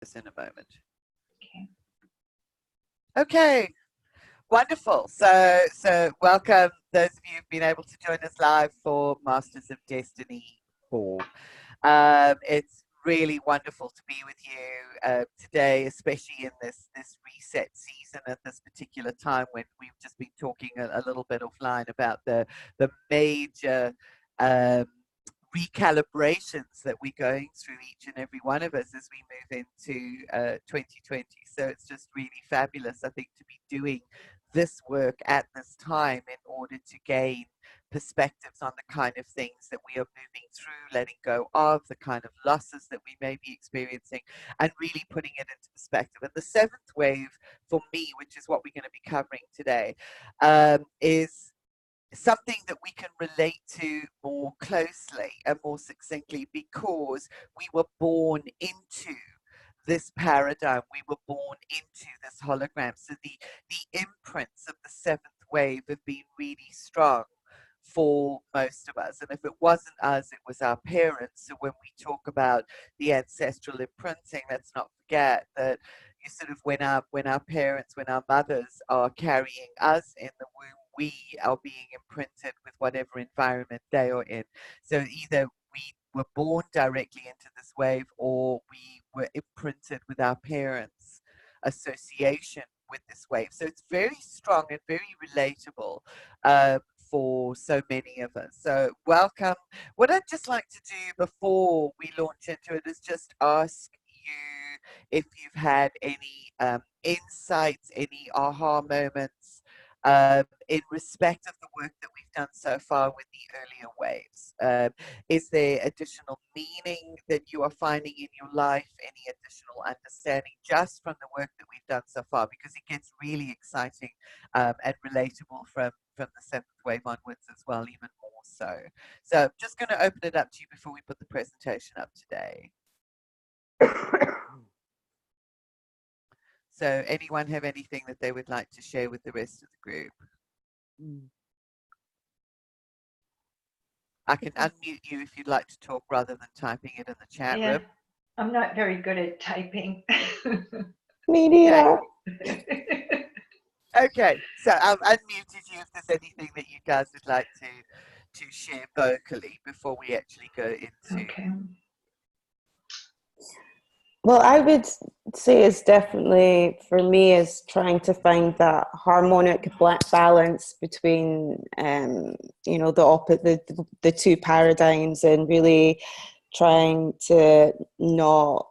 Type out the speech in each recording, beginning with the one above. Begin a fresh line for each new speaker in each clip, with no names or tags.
this in a moment.
Okay.
Okay, wonderful. So welcome those of you who've been able to join us live for Masters of Destiny 4. It's really wonderful to be with you today, especially in this reset season at this particular time when we've just been talking a little bit offline about the major recalibrations that we're going through, each and every one of us, as we move into 2020. So it's just really fabulous, I think, to be doing this work at this time in order to gain perspectives on the kind of things that we are moving through, letting go of, the kind of losses that we may be experiencing, and really putting it into perspective. And the seventh wave for me, which is what we're going to be covering today, is something that we can relate to more closely and more succinctly, because we were born into this paradigm, we were born into this hologram. So the imprints of the seventh wave have been really strong for most of us. And if it wasn't us, it was our parents. So when we talk about the ancestral imprinting, let's not forget that you sort of, when our parents, when our mothers are carrying us in the womb, we are being imprinted with whatever environment they are in. So either we were born directly into this wave, or we were imprinted with our parents' association with this wave. So it's very strong and very relatable for so many of us. So welcome. What I'd just like to do before we launch into it is just ask you if you've had any insights, any aha moments in respect of the work that we've done so far with the earlier waves. Is there additional meaning that you are finding in your life, any additional understanding just from the work that we've done so far? Because it gets really exciting and relatable from the seventh wave onwards as well, even more so. So I'm just going to open it up to you before we put the presentation up today. So anyone have anything that they would like to share with the rest of the group? I can unmute you if you'd like to talk rather than typing it in the chat room.
I'm not very good at typing.
Me neither.
Okay, so I've unmuted you if there's anything that you guys would like to share vocally before we actually go into.
Okay.
Well, I would say it's definitely, for me, is trying to find that harmonic balance between, you know, the two paradigms, and really trying to not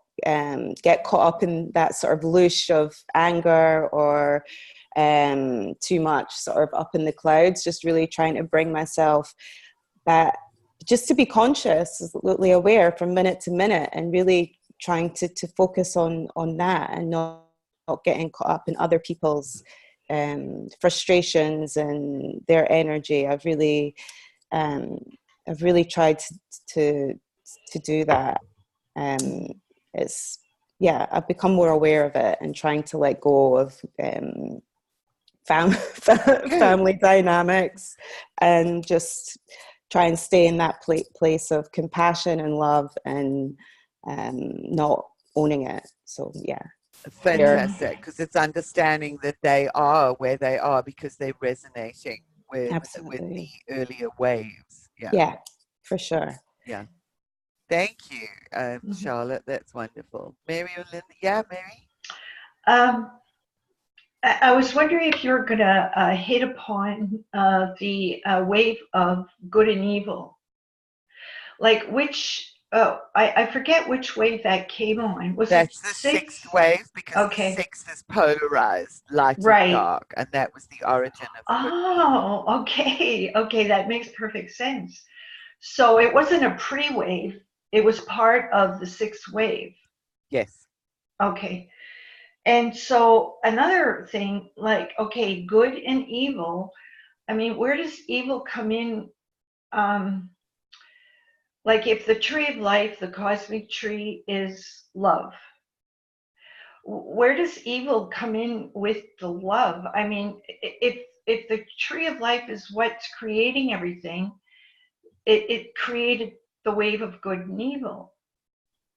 get caught up in that sort of loosh of anger or too much sort of up in the clouds. Just really trying to bring myself back, just to be conscious, absolutely aware from minute to minute, and really trying to focus on that, and not getting caught up in other people's frustrations and their energy. I've really tried to do that. I've become more aware of it, and trying to let go of family dynamics, and just try and stay in that place of compassion and love, and not owning it. So yeah,
fantastic, because it's understanding that they are where they are because they're resonating with the earlier waves.
Yeah, for sure.
Yeah, thank you, Charlotte. That's wonderful. Mary or Linda? Yeah, Mary.
I was wondering if you're going to hit upon the wave of good and evil. Like which, I forget which wave that came on.
That's the sixth wave, because the sixth is polarized, light and dark, and that was the origin of good and evil.
Okay, that makes perfect sense. So it wasn't a pre-wave, it was part of the sixth wave.
Yes.
Okay. And so another thing, like, okay, good and evil, I mean, where does evil come in? Like if the tree of life, the cosmic tree, is love, where does evil come in with the love? I mean, if the tree of life is what's creating everything, it created the wave of good and evil.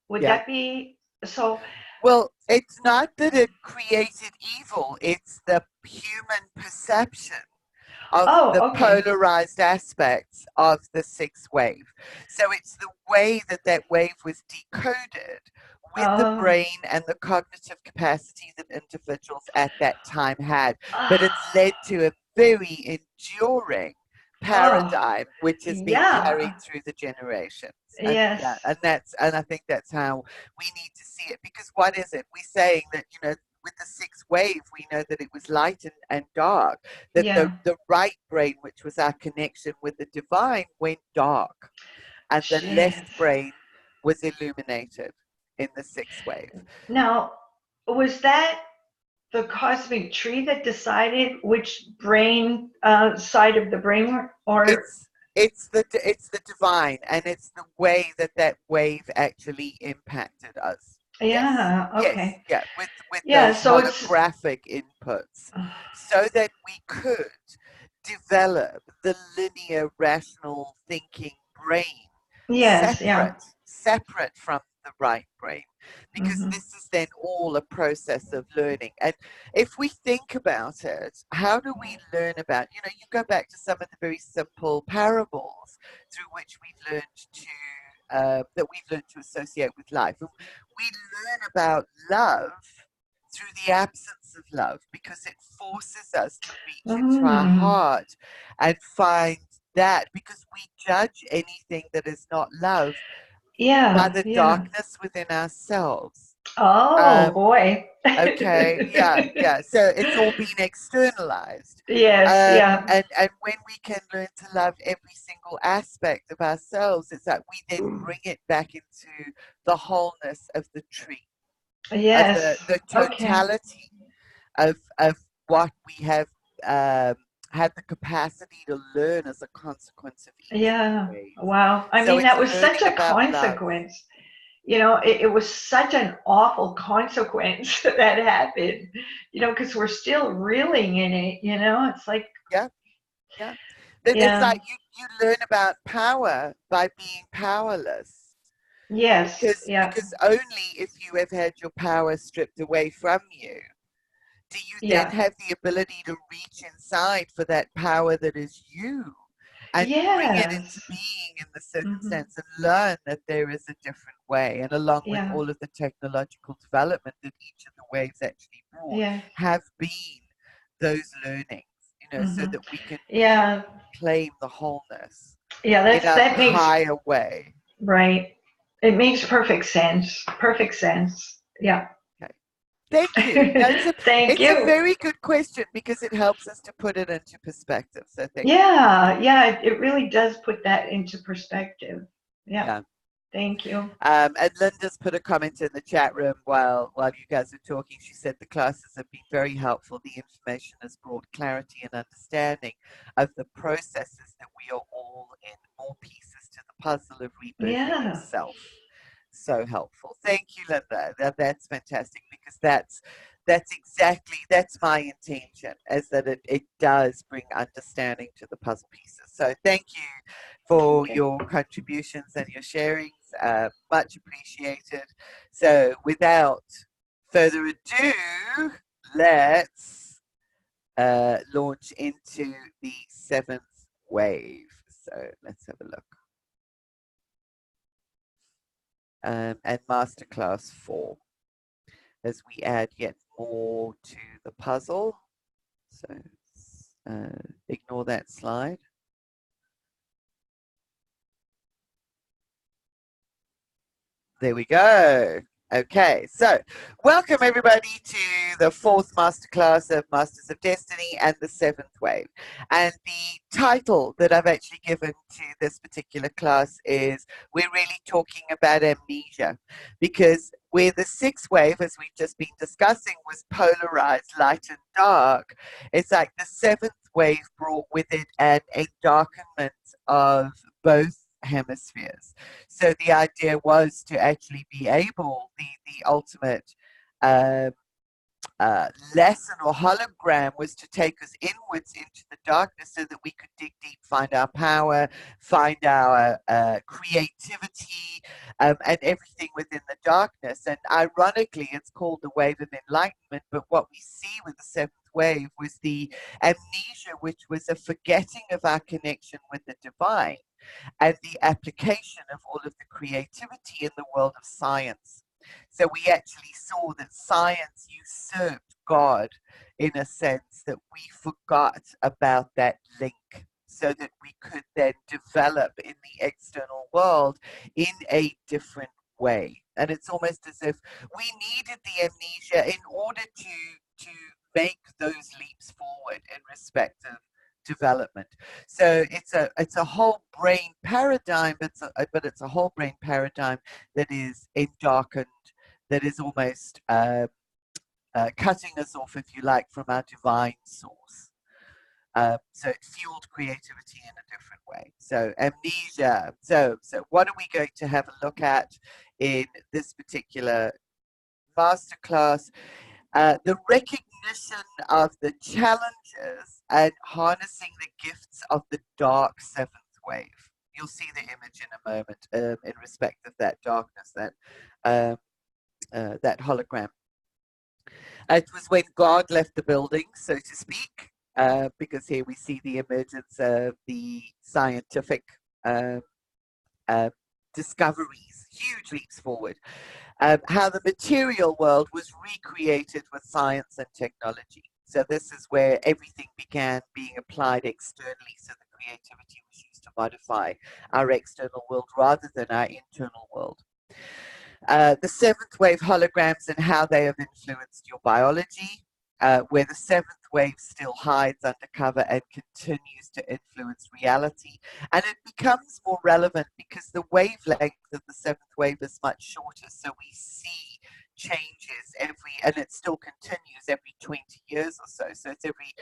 Would that be so?
Well, it's not that it created evil, it's the human perception of
Oh,
the
okay.
polarized aspects of the sixth wave. So it's the way that that wave was decoded with the
Oh.
brain and the cognitive capacity that individuals at that time had. But it's led
Ah.
to a very enduring
Oh,
paradigm which has been carried
yeah.
through the generations. And yeah,
Yes.
and I think that's how we need to see it, because what is it? We're saying that, with the sixth wave, we know that it was light and dark, that
Yeah.
the right brain, which was our connection with the divine, went dark, and the
Shit.
left brain was illuminated in the sixth wave.
Now, was that the cosmic tree that decided which brain side of the brain, or
It's the divine, and it's the way that that wave actually impacted us. Yes,
yeah,
yes,
okay.
yeah, with
Yeah,
those
so it's
holographic inputs, so that we could develop the linear, rational thinking brain
yes, yeah.
separate from the right brain, because
Hmm.
this is then all a process of learning. And if we think about it, how do we learn about, you go back to some of the very simple parables through which we've learned to that we've learned to associate with life. And we learn about love through the absence of love, because it forces us to reach into our
Mm,
heart and find that, because we judge anything that is not love by
yeah,
the
yeah.
darkness within ourselves.
Oh
Um,
boy.
okay, yeah, yeah. So it's all been externalized.
Yes, yeah.
And when we can learn to love every single aspect of ourselves, it's that we then bring it back into the wholeness of the tree, of the,
Yes.
the
Okay.
totality of what we have had the capacity to learn as a consequence of each of
Yeah.
the ways.
Wow. I
So
mean,
it's
that was such
learning
a
about love.
consequence. It was such an awful consequence that happened, because we're still reeling in it. It's like,
Yeah, yeah. It's
yeah.
like you learn about power by being powerless.
Yes. Yeah.
Because only if you have had your power stripped away from you do you then
Yeah.
have the ability to reach inside for that power that is you and bring it into
Yes.
being in the
Hmm.
circumstance, and learn that there is a different way. And along with
Yeah.
all of the technological development that each of the waves actually brought,
Yeah.
have been those learnings, so
Hmm.
that we can
Yeah.
claim the wholeness
Yeah.
in a
That makes
higher way.
right. It makes perfect sense. Perfect sense. Yeah.
Okay. Thank you. No,
Thank
it's a
you.
very good question, because it helps us to put it into perspective. So thank you.
Yeah. Yeah. It really does put that into perspective. Yeah.
Yeah.
Thank you.
And Linda's put a comment in the chat room while you guys are talking. She said the classes have been very helpful. The information has brought clarity and understanding of the processes that we are all in, more pieces to the puzzle of rebirthing
Yeah.
yourself. So helpful. Thank you, Linda. That's fantastic, because that's my intention, is that it does bring understanding to the puzzle pieces. So thank you for
Okay.
your contributions and your sharings. Much appreciated. So without further ado, let's launch into the seventh wave. So let's have a look. And Masterclass 4, as we add yet more to the puzzle. So ignore that slide. There we go. Okay, so welcome everybody to the fourth masterclass of Masters of Destiny and the seventh wave. And the title that I've actually given to this particular class is We're Really Talking About Amnesia, because where the sixth wave, as we've just been discussing, was polarized light and dark, it's like the seventh wave brought with it a darkenment of both hemispheres. So the idea was to actually be able, the ultimate lesson or hologram was to take us inwards into the darkness so that we could dig deep, find our power, find our creativity, and everything within the darkness. And ironically, it's called the wave of enlightenment, but what we see with the seventh wave was the amnesia, which was a forgetting of our connection with the divine and the application of all of the creativity in the world of science. So we actually saw that science usurped God in a sense, that we forgot about that link so that we could then develop in the external world in a different way. And it's almost as if we needed the amnesia in order to make those leaps forward in respect of development. So it's a whole brain paradigm, but it's a whole brain paradigm that is darkened, that is almost cutting us off, if you like, from our divine source. So it fueled creativity in a different way. So amnesia. So what are we going to have a look at in this particular masterclass? The recognition of the challenges and harnessing the gifts of the dark seventh wave. You'll see the image in a moment in respect of that darkness, that hologram. It was when God left the building, so to speak, because here we see the emergence of the scientific discoveries, huge leaps forward. How the material world was recreated with science and technology. So this is where everything began being applied externally, so the creativity was used to modify our external world rather than our internal world. The seventh wave holograms and how they have influenced your biology, where the seventh wave still hides undercover and continues to influence reality. And it becomes more relevant because the wavelength of the seventh wave is much shorter. So we see changes and it still continues every 20 years or so. So it's every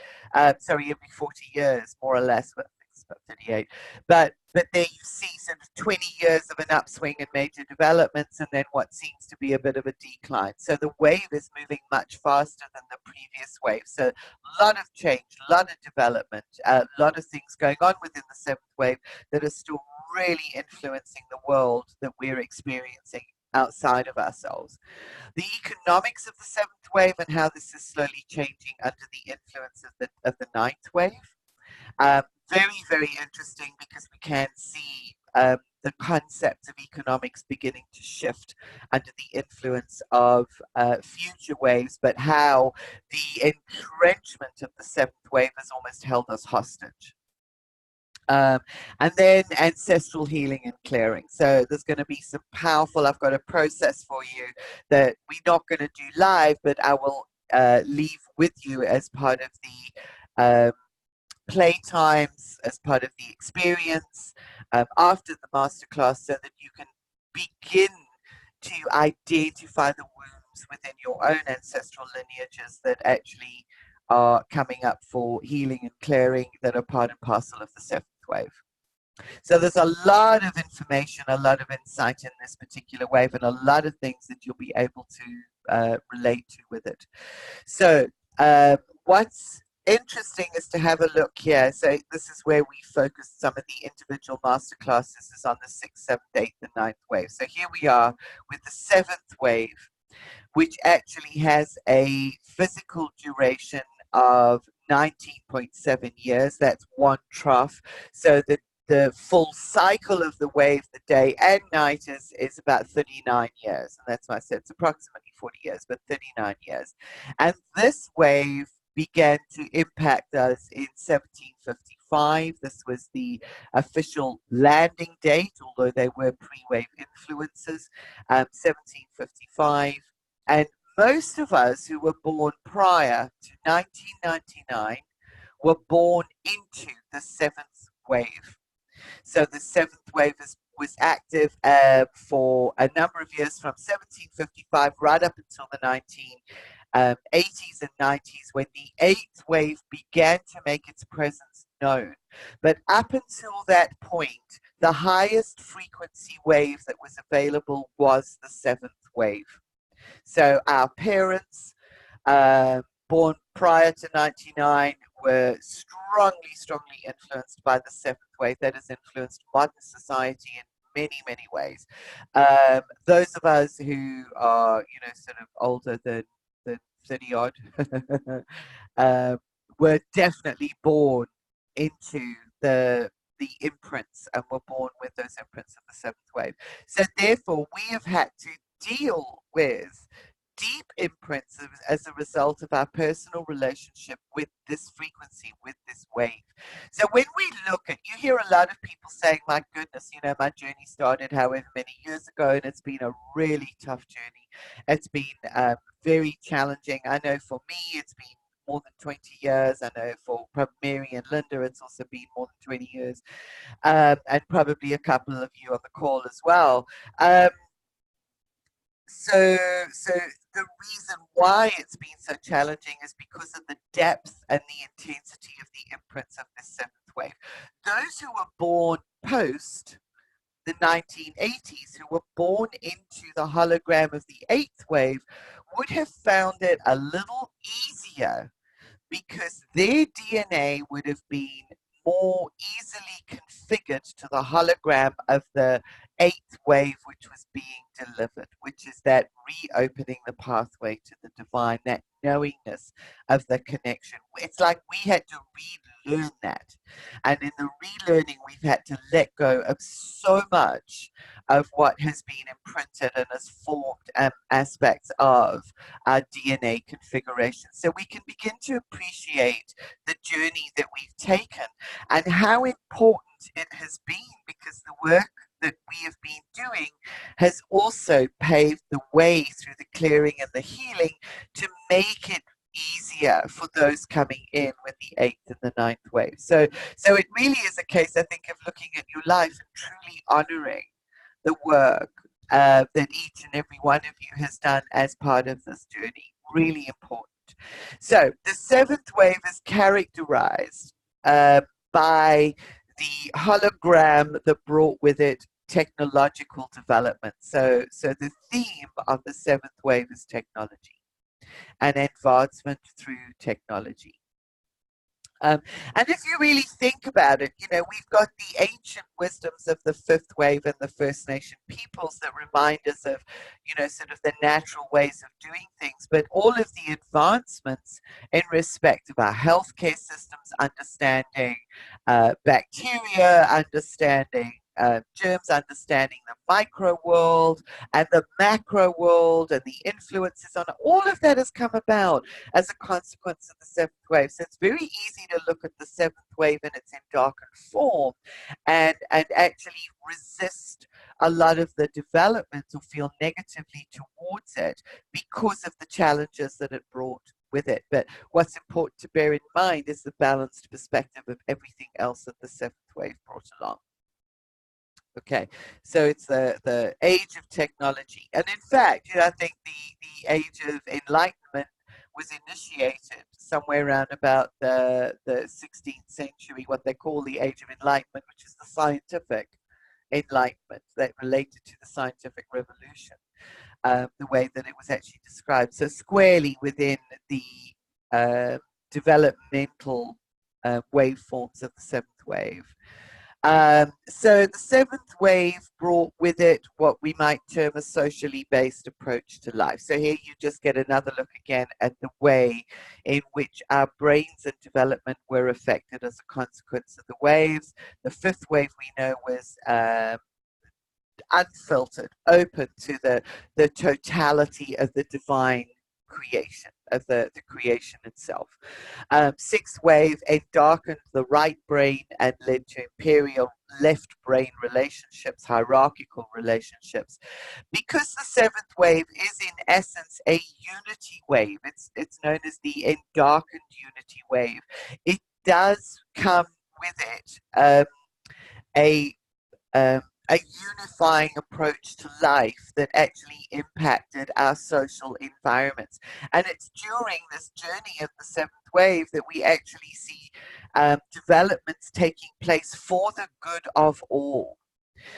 40 years, more or less, but it's about 38. But there you see sort of 20 years of an upswing in major developments and then what seems to be a bit of a decline. So the wave is moving much faster than the previous wave. So a lot of change, a lot of development, a lot of things going on within the seventh wave that are still really influencing the world that we're experiencing outside of ourselves. The economics of the seventh wave and how this is slowly changing under the influence of the ninth wave. Very, very interesting because we can see the concepts of economics beginning to shift under the influence of future waves, but how the entrenchment of the seventh wave has almost held us hostage. And then ancestral healing and clearing. So there's going to be some powerful, I've got a process for you that we're not going to do live, but I will leave with you as part of the playtimes, as part of the experience after the masterclass, so that you can begin to identify the wounds within your own ancestral lineages that actually are coming up for healing and clearing, that are part and parcel of the seventh wave. So there's a lot of information, a lot of insight in this particular wave, and a lot of things that you'll be able to relate to with it. So what's interesting is to have a look here. So this is where we focus some of the individual masterclasses is on the 6th, 7th, 8th, and 9th wave. So here we are with the 7th wave, which actually has a physical duration of 19.7 years. That's one trough. So the full cycle of the wave, the day and night, is about 39 years. And that's why I said it's approximately 40 years, but 39 years. And this wave began to impact us in 1755. This was the official landing date, although there were pre-wave influences, 1755. And most of us who were born prior to 1999 were born into the 7th wave. So the 7th wave was active for a number of years, from 1755 right up until the 1980s and 90s, when the 8th wave began to make its presence known. But up until that point, the highest frequency wave that was available was the 7th wave. So our parents, born prior to 99 were strongly influenced by the seventh wave that has influenced modern society in many ways. Those of us who are, sort of older than 30 odd, were definitely born into the imprints and were born with those imprints of the seventh wave. So therefore, we have had to deal with deep imprints as a result of our personal relationship with this frequency, with this wave. So when we look at, you hear a lot of people saying, my goodness, my journey started however many years ago, and it's been a really tough journey. It's been very challenging. I know for me, it's been more than 20 years. I know for Mary and Linda, it's also been more than 20 years, and probably a couple of you on the call as well. So the reason why it's been so challenging is because of the depth and the intensity of the imprints of the seventh wave. Those who were born post the 1980s, who were born into the hologram of the eighth wave, would have found it a little easier because their DNA would have been more easily configured to the hologram of the eighth wave which was being delivered, which is that reopening the pathway to the divine, that knowingness of the connection. It's like we had to relearn that. And in the relearning, we've had to let go of so much of what has been imprinted and has formed aspects of our DNA configuration. So we can begin to appreciate the journey that we've taken and how important it has been, because the work that we have been doing has also paved the way through the clearing and the healing to make it easier for those coming in with the eighth and the ninth wave. So it really is a case, I think, of looking at your life and truly honoring the work that each and every one of you has done as part of this journey. Really important. So the seventh wave is characterized by the hologram that brought with it technological development. So the theme of the seventh wave is technology and advancement through technology. And if you really think about it, we've got the ancient wisdoms of the fifth wave and the First Nation peoples that remind us of, sort of the natural ways of doing things. But all of the advancements in respect of our healthcare systems, understanding bacteria, understanding germs, understanding the micro world and the macro world and the influences on it, all of that has come about as a consequence of the seventh wave. So it's very easy to look at the seventh wave in its darkened form and actually resist a lot of the development or feel negatively towards it because of the challenges that it brought with it. But what's important to bear in mind is the balanced perspective of everything else that the seventh wave brought along. Okay, so it's the age of technology. And in fact, I think the age of enlightenment was initiated somewhere around about the 16th century, what they call the age of enlightenment, which is the scientific enlightenment that related to the scientific revolution, the way that it was actually described. So squarely within the developmental waveforms of the seventh wave. So the seventh wave brought with it what we might term a socially based approach to life. So here you just get another look again at the way in which our brains and development were affected as a consequence of the waves. The fifth wave we know was unfiltered, open to the totality of the divine creation, of the creation itself. Sixth wave, it darkened the right brain and led to imperial left brain relationships, hierarchical relationships. Because the seventh wave is in essence a unity wave, it's known as the endarkened unity wave. It does come with it a unifying approach to life that actually impacted our social environments. And it's during this journey of the seventh wave that we actually see developments taking place for the good of all.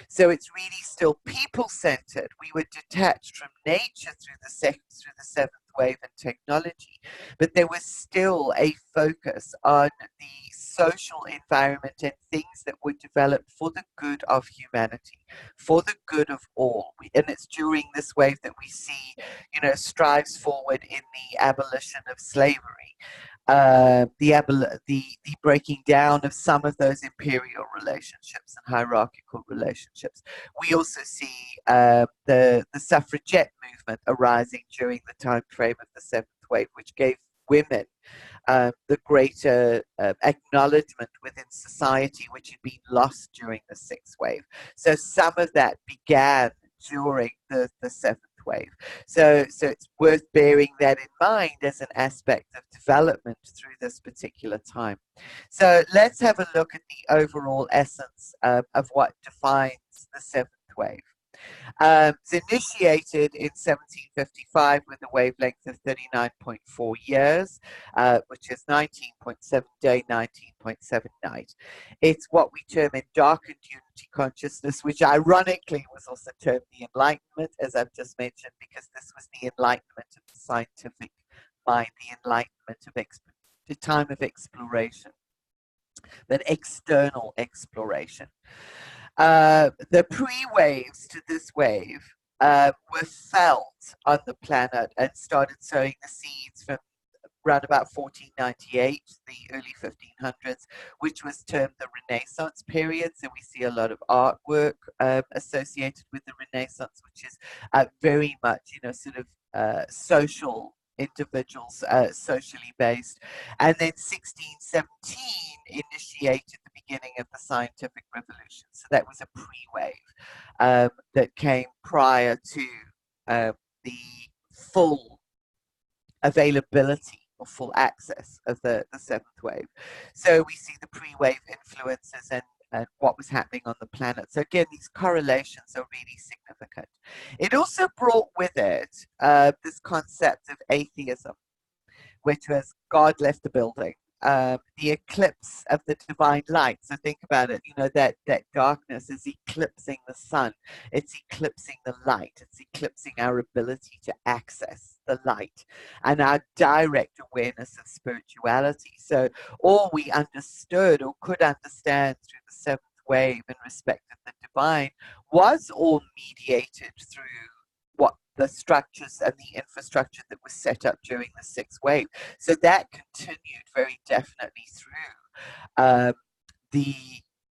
So it's really still people-centered. We were detached from nature through the seventh wave and technology, but there was still a focus on the social environment and things that were developed for the good of humanity, for the good of all. And it's during this wave that we see, strives forward in the abolition of slavery, the breaking down of some of those imperial relationships and hierarchical relationships. We also see the suffragette movement arising during the time frame of the seventh wave, which gave women the greater acknowledgement within society, which had been lost during the sixth wave. So some of that began during the seventh wave. So it's worth bearing that in mind as an aspect of development through this particular time. So let's have a look at the overall essence of what defines the seventh wave. It's initiated in 1755 with a wavelength of 39.4 years, which is 19.7 day, 19.7 night. It's what we term in darkened unity consciousness, which ironically was also termed the Enlightenment, as I've just mentioned, because this was the enlightenment of the scientific mind, the enlightenment of the time of exploration, that external exploration. The pre-waves to this wave were felt on the planet and started sowing the seeds from around about 1498, the early 1500s, which was termed the Renaissance period. So we see a lot of artwork associated with the Renaissance, which is very much, sort of social individuals, socially based. And then 1617 initiated the beginning of the scientific revolution. So that was a pre-wave that came prior to the full availability or full access of the seventh wave. So we see the pre-wave influences and what was happening on the planet. So again, these correlations are really significant. It also brought with it this concept of atheism, which was God left the building. The eclipse of the divine light. So think about it, that darkness is eclipsing the sun. It's eclipsing the light. It's eclipsing our ability to access the light and our direct awareness of spirituality. So all we understood or could understand through the seventh wave in respect of the divine was all mediated through what the structures and the infrastructure that was set up during the sixth wave. So that continued very definitely through the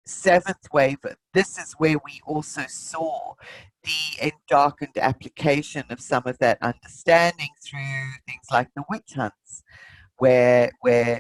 seventh wave. This is where we also saw the darkened application of some of that understanding through things like the witch hunts, where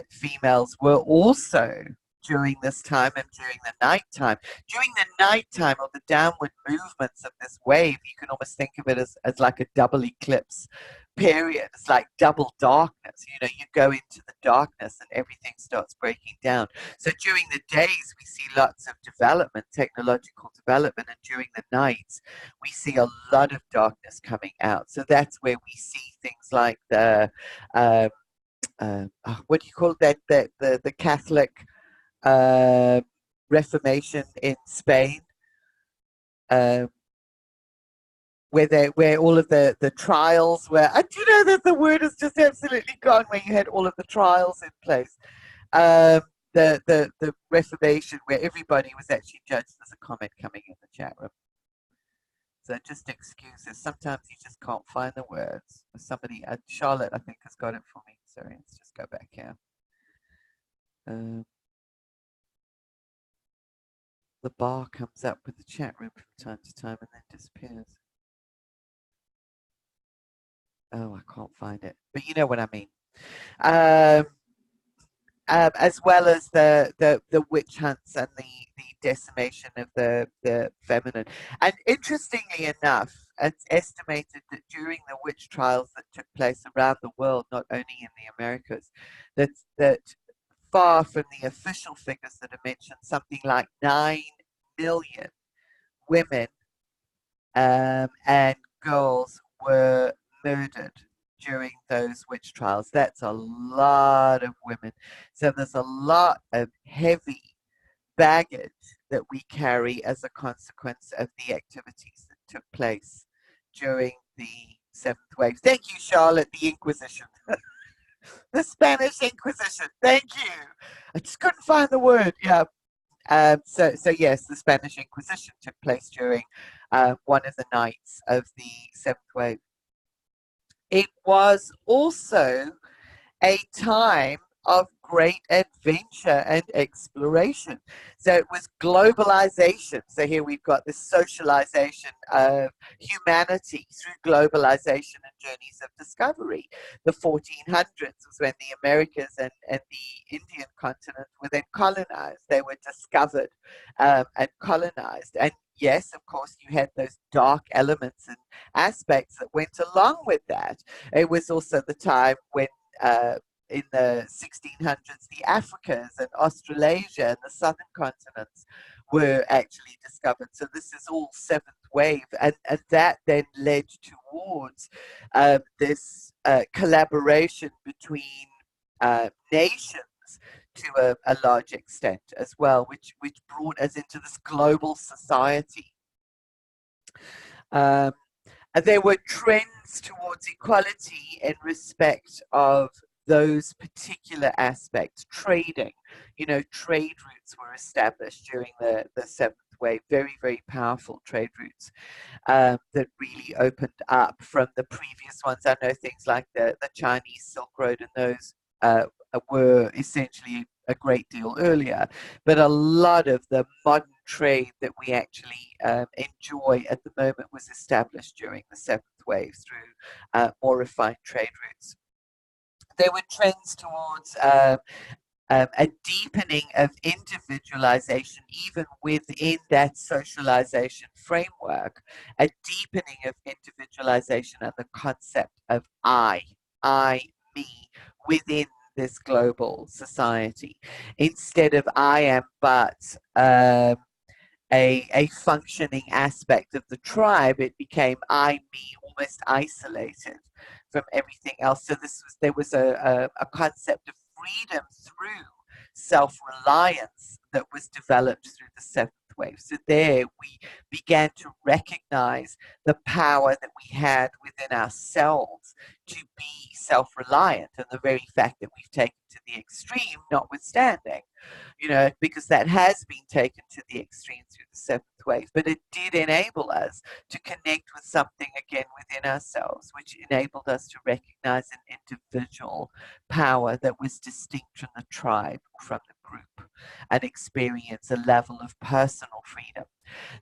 females were also during this time and during the nighttime. During the nighttime or the downward movements of this wave, you can almost think of it as like a double eclipse period. It's like double darkness. You go into the darkness and everything starts breaking down. So during the days, we see lots of development, technological development, and during the nights, we see a lot of darkness coming out. So that's where we see things like the, what do you call that? The Catholic Reformation in Spain, where all of the trials were. I do know that the word is just absolutely gone. Where you had all of the trials in place, the Reformation, where everybody was actually judged. There's a comment coming in the chat room. So just excuses. Sometimes you just can't find the words. Somebody, Charlotte, I think, has got it for me. Sorry, let's just go back here. The bar comes up with the chat room from time to time and then disappears. Oh, I can't find it, but you know what I mean. As well as the witch hunts and the decimation of the feminine. And interestingly enough, it's estimated that during the witch trials that took place around the world, not only in the Americas, that far from the official figures that are mentioned, something like 9 million women and girls were murdered during those witch trials. That's a lot of women. So there's a lot of heavy baggage that we carry as a consequence of the activities that took place during the seventh wave. Thank you, Charlotte, the Inquisition. The Spanish Inquisition. Thank you. I just couldn't find the word. Yeah. So yes, the Spanish Inquisition took place during one of the nights of the seventh wave. It was also a time of great adventure and exploration. So it was globalization. So here we've got the socialization of humanity through globalization and journeys of discovery. The 1400s was when the Americas and the Indian continent were then colonized. They were discovered and colonized. And yes, of course, you had those dark elements and aspects that went along with that. It was also the time when in the 1600s, the Africas and Australasia and the southern continents were actually discovered. So this is all seventh wave, and that then led towards this collaboration between nations to a large extent as well, which brought us into this global society. There were trends towards equality in respect of those particular aspects. Trading, trade routes were established during the seventh wave, very, very powerful trade routes that really opened up from the previous ones. I know things like the Chinese Silk Road and those were essentially a great deal earlier, but a lot of the modern trade that we actually enjoy at the moment was established during the seventh wave through more refined trade routes. There were trends towards a deepening of individualization, even within that socialization framework, a deepening of individualization and the concept of I, me, within this global society. Instead of I am but a functioning aspect of the tribe, it became I, me, almost isolated from everything else. So there was a concept of freedom through self-reliance that was developed through the seventh wave. So there we began to recognize the power that we had within ourselves to be self-reliant, and the very fact that we've taken to the extreme notwithstanding, because that has been taken to the extreme through the seventh wave, but it did enable us to connect with something again within ourselves, which enabled us to recognize an individual power that was distinct from the tribe or from the group, and experience a level of personal freedom.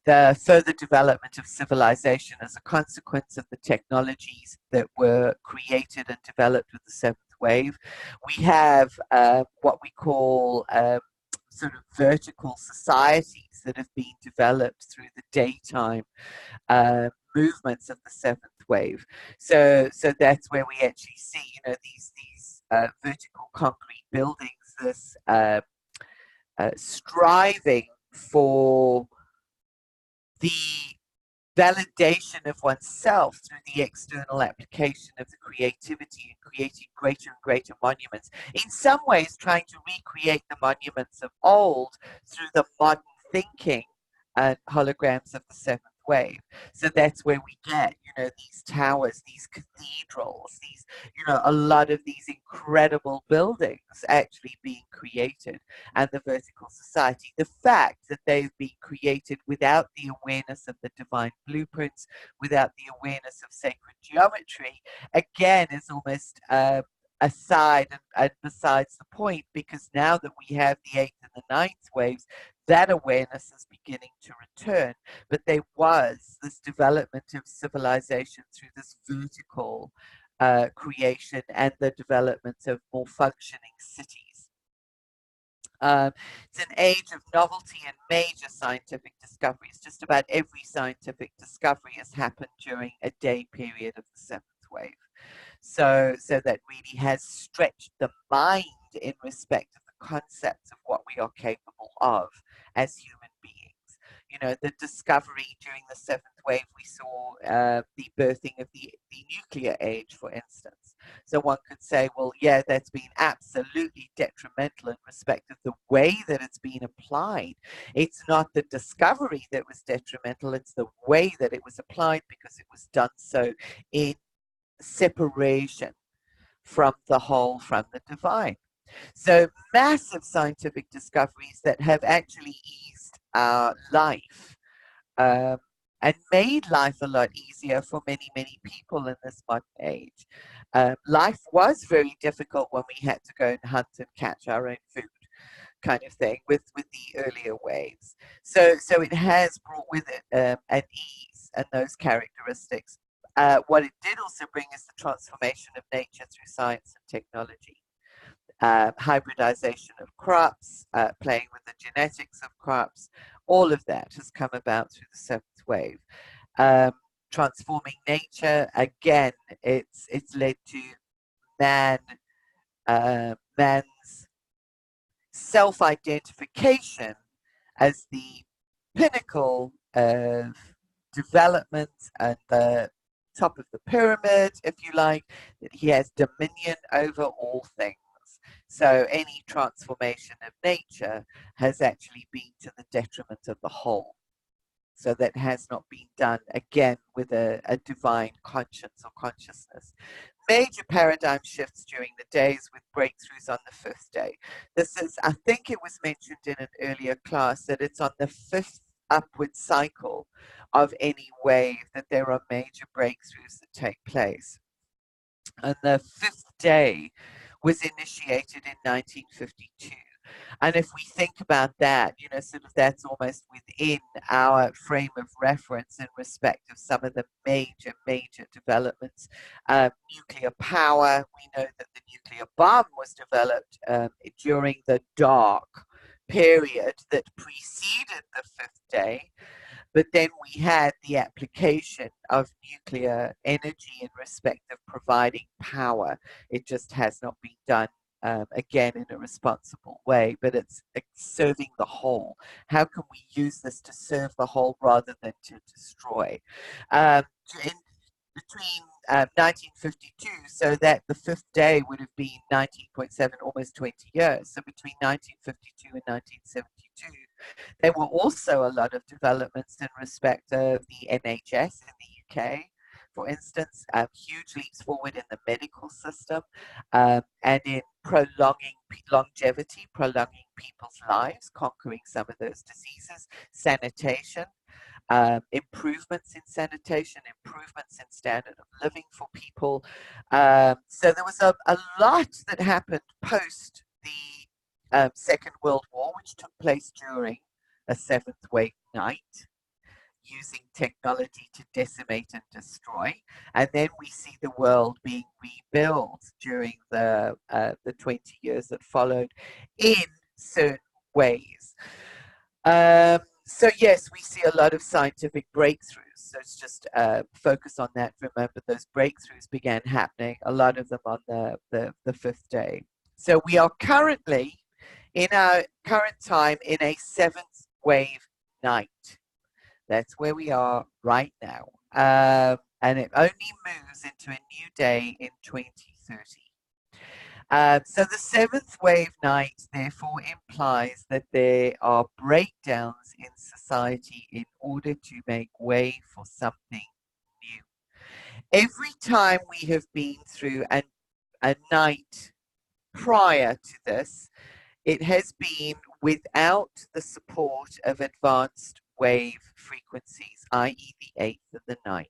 The further development of civilization as a consequence of the technologies that were created and developed with the seventh wave, we have what we call sort of vertical societies that have been developed through the daytime movements of the seventh wave. So that's where we actually see, these vertical concrete buildings, this striving for the validation of oneself through the external application of the creativity and creating greater and greater monuments. In some ways, trying to recreate the monuments of old through the modern thinking and holograms of the seventh wave. So that's where we get, these towers, these cathedrals, these, a lot of these incredible buildings actually being created, and the vertical society. The fact that they've been created without the awareness of the divine blueprints, without the awareness of sacred geometry, again, is almost aside and besides the point, because now that we have the eighth and the ninth waves, that awareness is beginning to return. But there was this development of civilization through this vertical creation and the development of more functioning cities. It's an age of novelty and major scientific discoveries. Just about every scientific discovery has happened during a day period of the seventh wave. So that really has stretched the mind in respect of the concepts of what we are capable of as human beings. The discovery during the seventh wave, we saw the birthing of the nuclear age, for instance. So one could say, well, yeah, that's been absolutely detrimental in respect of the way that it's been applied. It's not the discovery that was detrimental, it's the way that it was applied, because it was done so in separation from the whole, from the divine. So massive scientific discoveries that have actually eased our life, um, and made life a lot easier for many, many people in this modern age. Life was very difficult when we had to go and hunt and catch our own food, kind of thing, with the earlier waves. So it has brought with it an ease and those characteristics. What it did also bring is the transformation of nature through science and technology. Hybridization of crops, playing with the genetics of crops, all of that has come about through the seventh wave. Transforming nature, again, it's led to man's self-identification as the pinnacle of development and the top of the pyramid, if you like, that he has dominion over all things. So any transformation of nature has actually been to the detriment of the whole. So that has not been done, again, with a divine conscience or consciousness. Major paradigm shifts during the days with breakthroughs on the fifth day. This is, I think it was mentioned in an earlier class, that it's on the fifth upward cycle of any wave that there are major breakthroughs that take place. And the fifth day was initiated in 1952. And if we think about that, you know, sort of that's almost within our frame of reference in respect of some of the major developments. Nuclear power, we know that the nuclear bomb was developed during the dark period that preceded the fifth day. But then we had the application of nuclear energy in respect of providing power. It just has not been done, again, in a responsible way, but it's serving the whole. How can we use this to serve the whole rather than to destroy? Between 1952, so that the fifth day would have been 19.7, almost 20 years. So between 1952 and 1972, there were also a lot of developments in respect of the NHS in the UK, for instance, huge leaps forward in the medical system, and in prolonging longevity, prolonging people's lives, conquering some of those diseases, sanitation, improvements in sanitation, improvements in standard of living for people. So there was a lot that happened post the Second World War, which took place during a seventh wave night, using technology to decimate and destroy. And then we see the world being rebuilt during the 20 years that followed in certain ways. So yes, we see a lot of scientific breakthroughs. So it's just focus on that. Remember, those breakthroughs began happening, a lot of them on the fifth day. So we are currently, in our current time, in a seventh wave night. That's where we are right now. And it only moves into a new day in 2030. So the seventh wave night therefore implies that there are breakdowns in society in order to make way for something new. Every time we have been through a night prior to this, it has been without the support of advanced wave frequencies, i.e. the 8th and the 9th.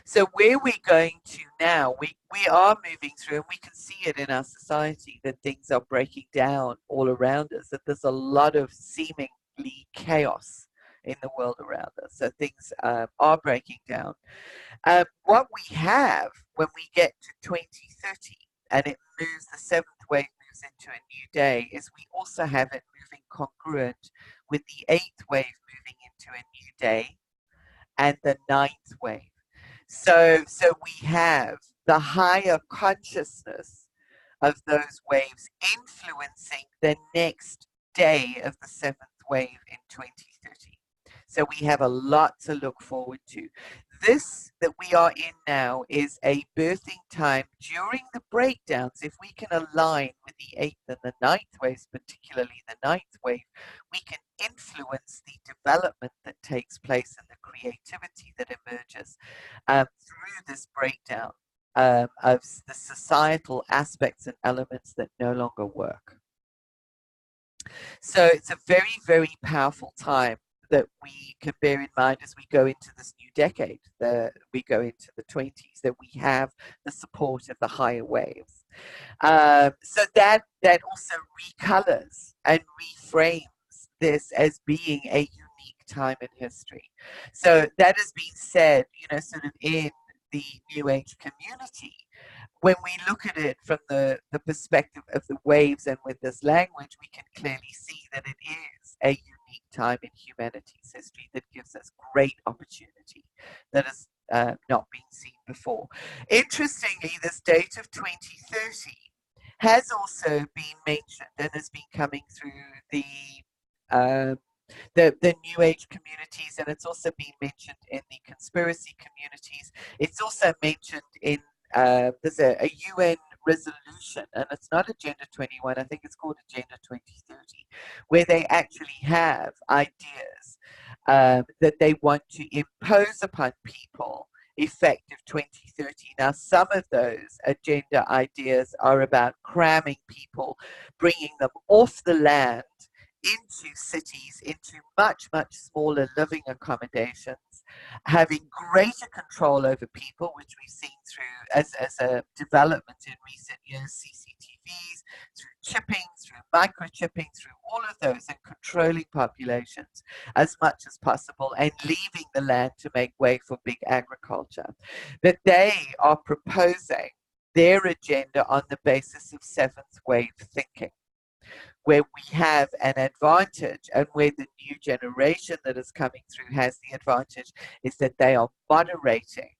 So where we're going to now, we are moving through, and we can see it in our society, that things are breaking down all around us, that there's a lot of seemingly chaos in the world around us. So things are breaking down. What we have when we get to 2030, and it moves, the seventh wave moves into a new day, is we also have it moving congruent with the eighth wave moving into a new day and the ninth wave. So we have the higher consciousness of those waves influencing the next day of the seventh wave in 2030. So we have a lot to look forward to. this that we are in now is a birthing time during the breakdowns. If we can align with the eighth and the ninth waves, particularly the ninth wave, we can influence the development that takes place and the creativity that emerges through this breakdown of the societal aspects and elements that no longer work. So it's a very, very powerful time that we can bear in mind as we go into this new decade, that we go into the 20s, that we have the support of the higher waves. So that also recolors and reframes this as being a unique time in history. So that has been said, sort of in the New Age community. When we look at it from the perspective of the waves and with this language, we can clearly see that it is a unique time in humanity's history that gives us great opportunity that has not been seen before. Interestingly, this date of 2030 has also been mentioned and has been coming through the New Age communities, and it's also been mentioned in the conspiracy communities. It's also mentioned in there's a UN resolution, and it's not Agenda 21, I think it's called Agenda 2030, where they actually have ideas that they want to impose upon people effective 2030. Now, some of those agenda ideas are about cramming people, bringing them off the land into cities, into much, much smaller living accommodations, having greater control over people, which we've seen through as a development in recent years, CCTVs, through chipping, through microchipping, through all of those, and controlling populations as much as possible and leaving the land to make way for big agriculture. But they are proposing their agenda on the basis of seventh wave thinking, where we have an advantage, and where the new generation that is coming through has the advantage, is that they are moderating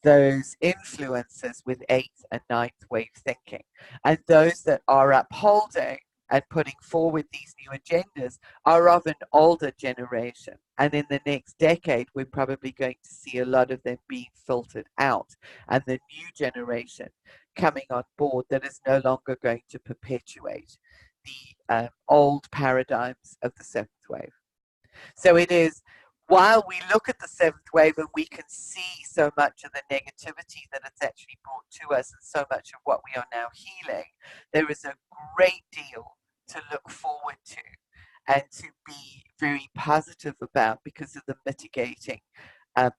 those influences with eighth and ninth wave thinking. And those that are upholding and putting forward these new agendas are of an older generation. And in the next decade, we're probably going to see a lot of them being filtered out, and the new generation coming on board that is no longer going to perpetuate the old paradigms of the seventh wave. So it is, while we look at the seventh wave and we can see so much of the negativity that it's actually brought to us and so much of what we are now healing, there is a great deal to look forward to and to be very positive about because of the mitigating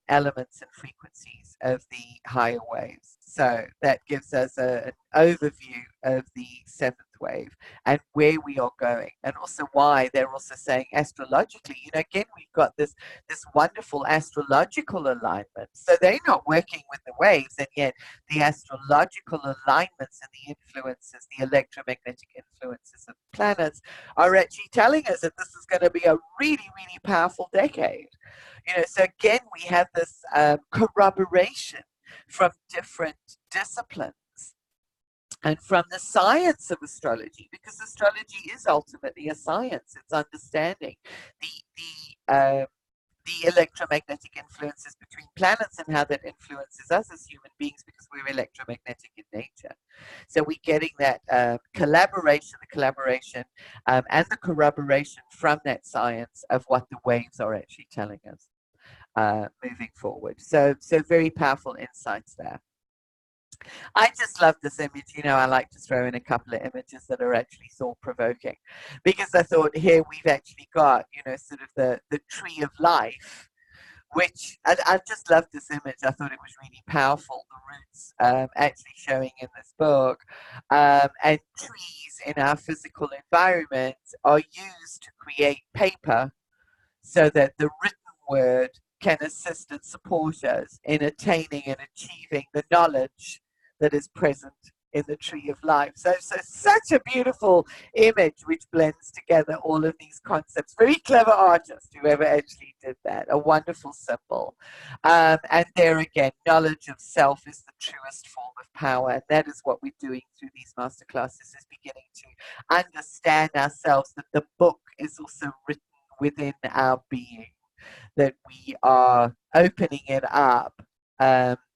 elements and frequencies of the higher waves. So that gives us an overview of the seventh wave and where we are going, and also why they're also saying astrologically, again, we've got this wonderful astrological alignment. So they're not working with the waves, and yet the astrological alignments and the influences, the electromagnetic influences of planets are actually telling us that this is going to be a really, really powerful decade. So again, we have this corroboration from different disciplines and from the science of astrology, because astrology is ultimately a science. It's understanding the electromagnetic influences between planets and how that influences us as human beings, because we're electromagnetic in nature. So we're getting that collaboration and the corroboration from that science of what the waves are actually telling us moving forward. So very powerful insights there. I just love this image. I like to throw in a couple of images that are actually thought-provoking, because I thought here we've actually got, sort of the tree of life, which I just love this image. I thought it was really powerful. The roots actually showing in this book, and trees in our physical environment are used to create paper so that the written word can assist and support us in attaining and achieving the knowledge that is present in the tree of life. So such a beautiful image which blends together all of these concepts. Very clever artist, whoever actually did that. A wonderful symbol. And there again, knowledge of self is the truest form of power. And that is what we're doing through these masterclasses, is beginning to understand ourselves, that the book is also written within our being, that we are opening it up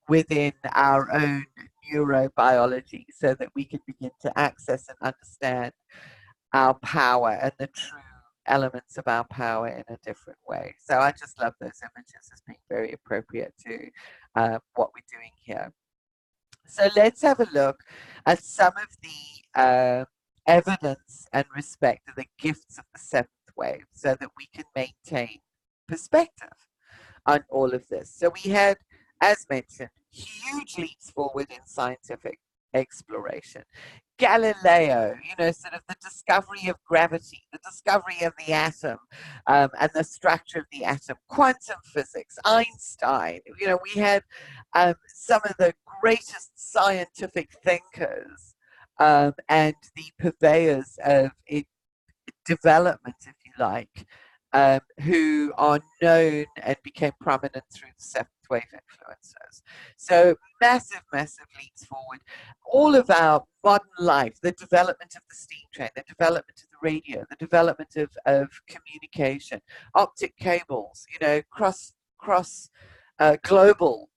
within our own neurobiology so that we can begin to access and understand our power and the true elements of our power in a different way. So I just love those images as being very appropriate to what we're doing here. So let's have a look at some of the evidence and respect of the gifts of the seventh wave so that we can maintain perspective on all of this. So we had, as mentioned, huge leaps forward in scientific exploration. Galileo, you know, sort of the discovery of gravity, the discovery of the atom and the structure of the atom, quantum physics, Einstein. You know, we had some of the greatest scientific thinkers and the purveyors of development, if you like, who are known and became prominent through the seventh wave influences. So massive, massive leaps forward. All of our modern life, the development of the steam train, the development of the radio, the development of communication, optic cables, you know, cross global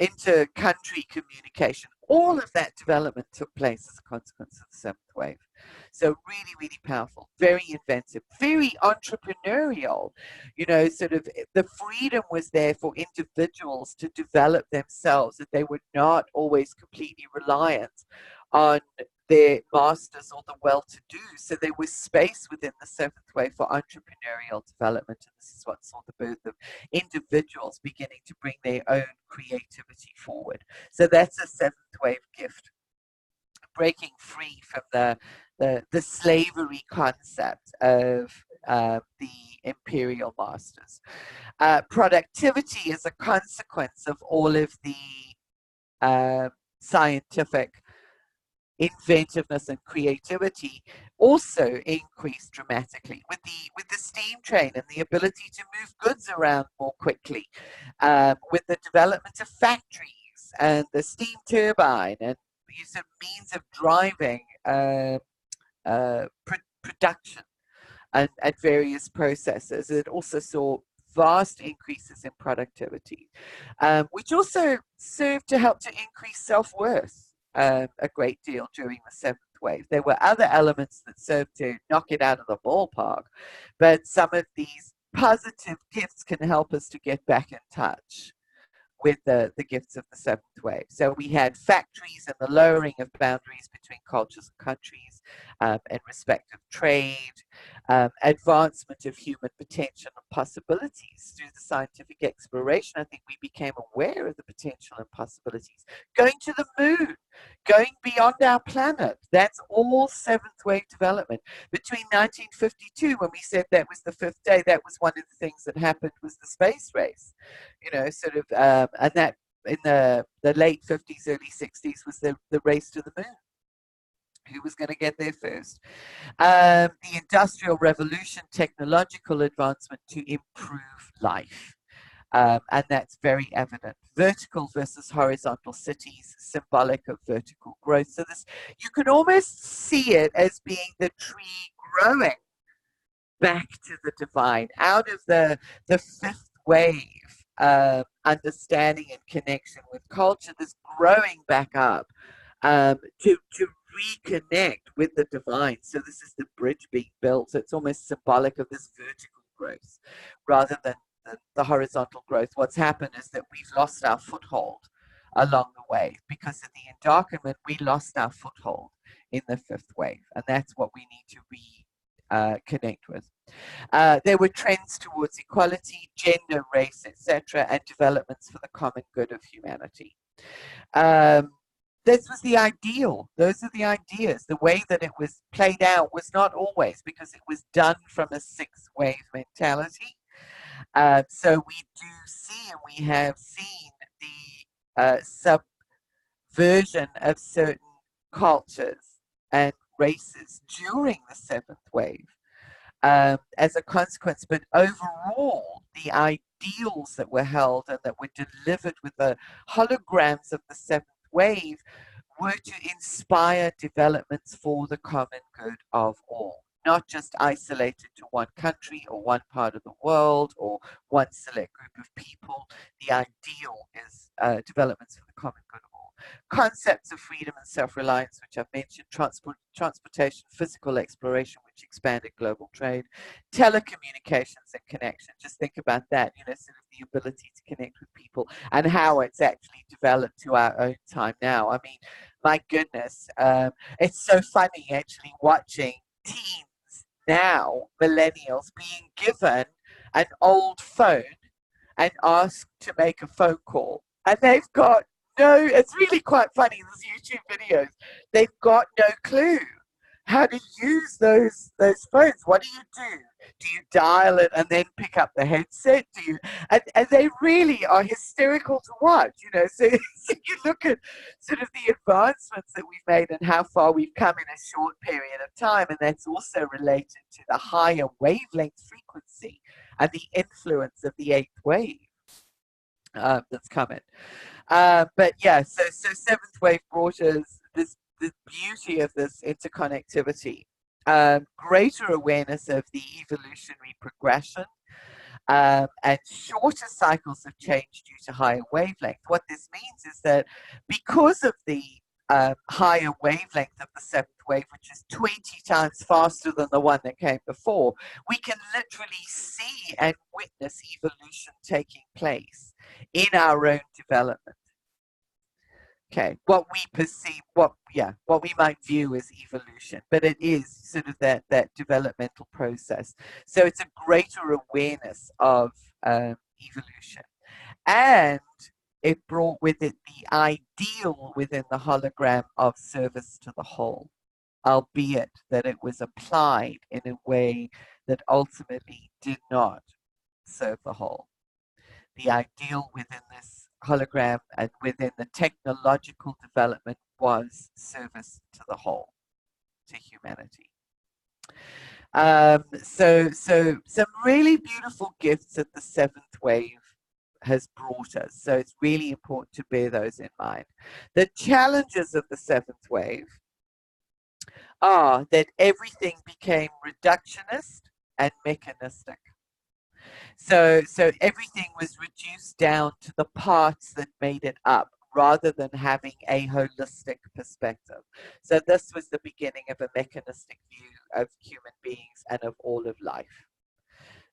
inter-country communication, all of that development took place as a consequence of the seventh wave. So really, really powerful, very inventive, very entrepreneurial. You know, sort of the freedom was there for individuals to develop themselves, that they were not always completely reliant on their masters or the well-to-do. So there was space within the seventh wave for entrepreneurial development. And this is what saw the birth of individuals beginning to bring their own creativity forward. So that's a seventh wave gift, breaking free from the slavery concept of the imperial masters. Productivity is a consequence of all of the scientific inventiveness and creativity also increased dramatically with the steam train and the ability to move goods around more quickly, with the development of factories and the steam turbine and the use of means of driving production and various processes. It also saw vast increases in productivity, which also served to help to increase self-worth a great deal during the seventh wave. There were other elements that served to knock it out of the ballpark, but some of these positive gifts can help us to get back in touch with the gifts of the seventh wave. So we had factories and the lowering of boundaries between cultures and countries in respect of trade, advancement of human potential and possibilities through the scientific exploration. I think we became aware of the potential and possibilities. Going to the moon, going beyond our planet, that's all seventh wave development. Between 1952, when we said that was the fifth day, that was one of the things that happened was the space race. You know, sort of, and that in the late 50s, early 60s was the race to the moon. Who was going to get there first? The Industrial Revolution, technological advancement to improve life. And that's very evident. Vertical versus horizontal cities, symbolic of vertical growth. So this, you can almost see it as being the tree growing back to the divine, out of the fifth wave. Understanding and connection with culture, this growing back up to reconnect with the divine. So this is the bridge being built. So it's almost symbolic of this vertical growth rather than the horizontal growth. What's happened is that we've lost our foothold along the way because of the endarkenment. We lost our foothold in the fifth wave, and that's what we need to connect with. There were trends towards equality, gender, race, etc., and developments for the common good of humanity. This was the ideal. Those are the ideas. The way that it was played out was not always, because it was done from a sixth wave mentality. So we do see, and we have seen the subversion of certain cultures and races during the seventh wave as a consequence. But overall, the ideals that were held and that were delivered with the holograms of the seventh wave were to inspire developments for the common good of all. not just isolated to one country or one part of the world or one select group of people. The ideal is developments for the common good of all. Concepts of freedom and self-reliance, which I've mentioned, transportation, physical exploration, which expanded global trade, telecommunications and connection. Just think about that, sort of the ability to connect with people and how it's actually developed to our own time now. I mean, my goodness, it's so funny actually watching teens now, millennials, being given an old phone and asked to make a phone call. And they've got it's really quite funny, these YouTube videos, they've got no clue how to use those phones. What do? Do you dial it and then pick up the headset? And they really are hysterical to watch, So, so you look at sort of the advancements that we've made and how far we've come in a short period of time, and that's also related to the higher wavelength frequency and the influence of the 8th wave that's coming. But yeah, so 7th wave brought us the beauty of this interconnectivity, greater awareness of the evolutionary progression, and shorter cycles of change due to higher wavelength. What this means is that because of the higher wavelength of the 7th wave, which is 20 times faster than the one that came before, we can literally see and witness evolution taking place in our own development. Okay, what we perceive, what we might view as evolution, but it is sort of that developmental process. So it's a greater awareness of evolution, and it brought with it the ideal within the hologram of service to the whole, albeit that it was applied in a way that ultimately did not serve the whole. The ideal within this hologram and within the technological development was service to the whole, to humanity. So some really beautiful gifts that the 7th wave has brought us. So it's really important to bear those in mind. The challenges of the 7th wave are that everything became reductionist and mechanistic. So everything was reduced down to the parts that made it up, rather than having a holistic perspective. So this was the beginning of a mechanistic view of human beings and of all of life.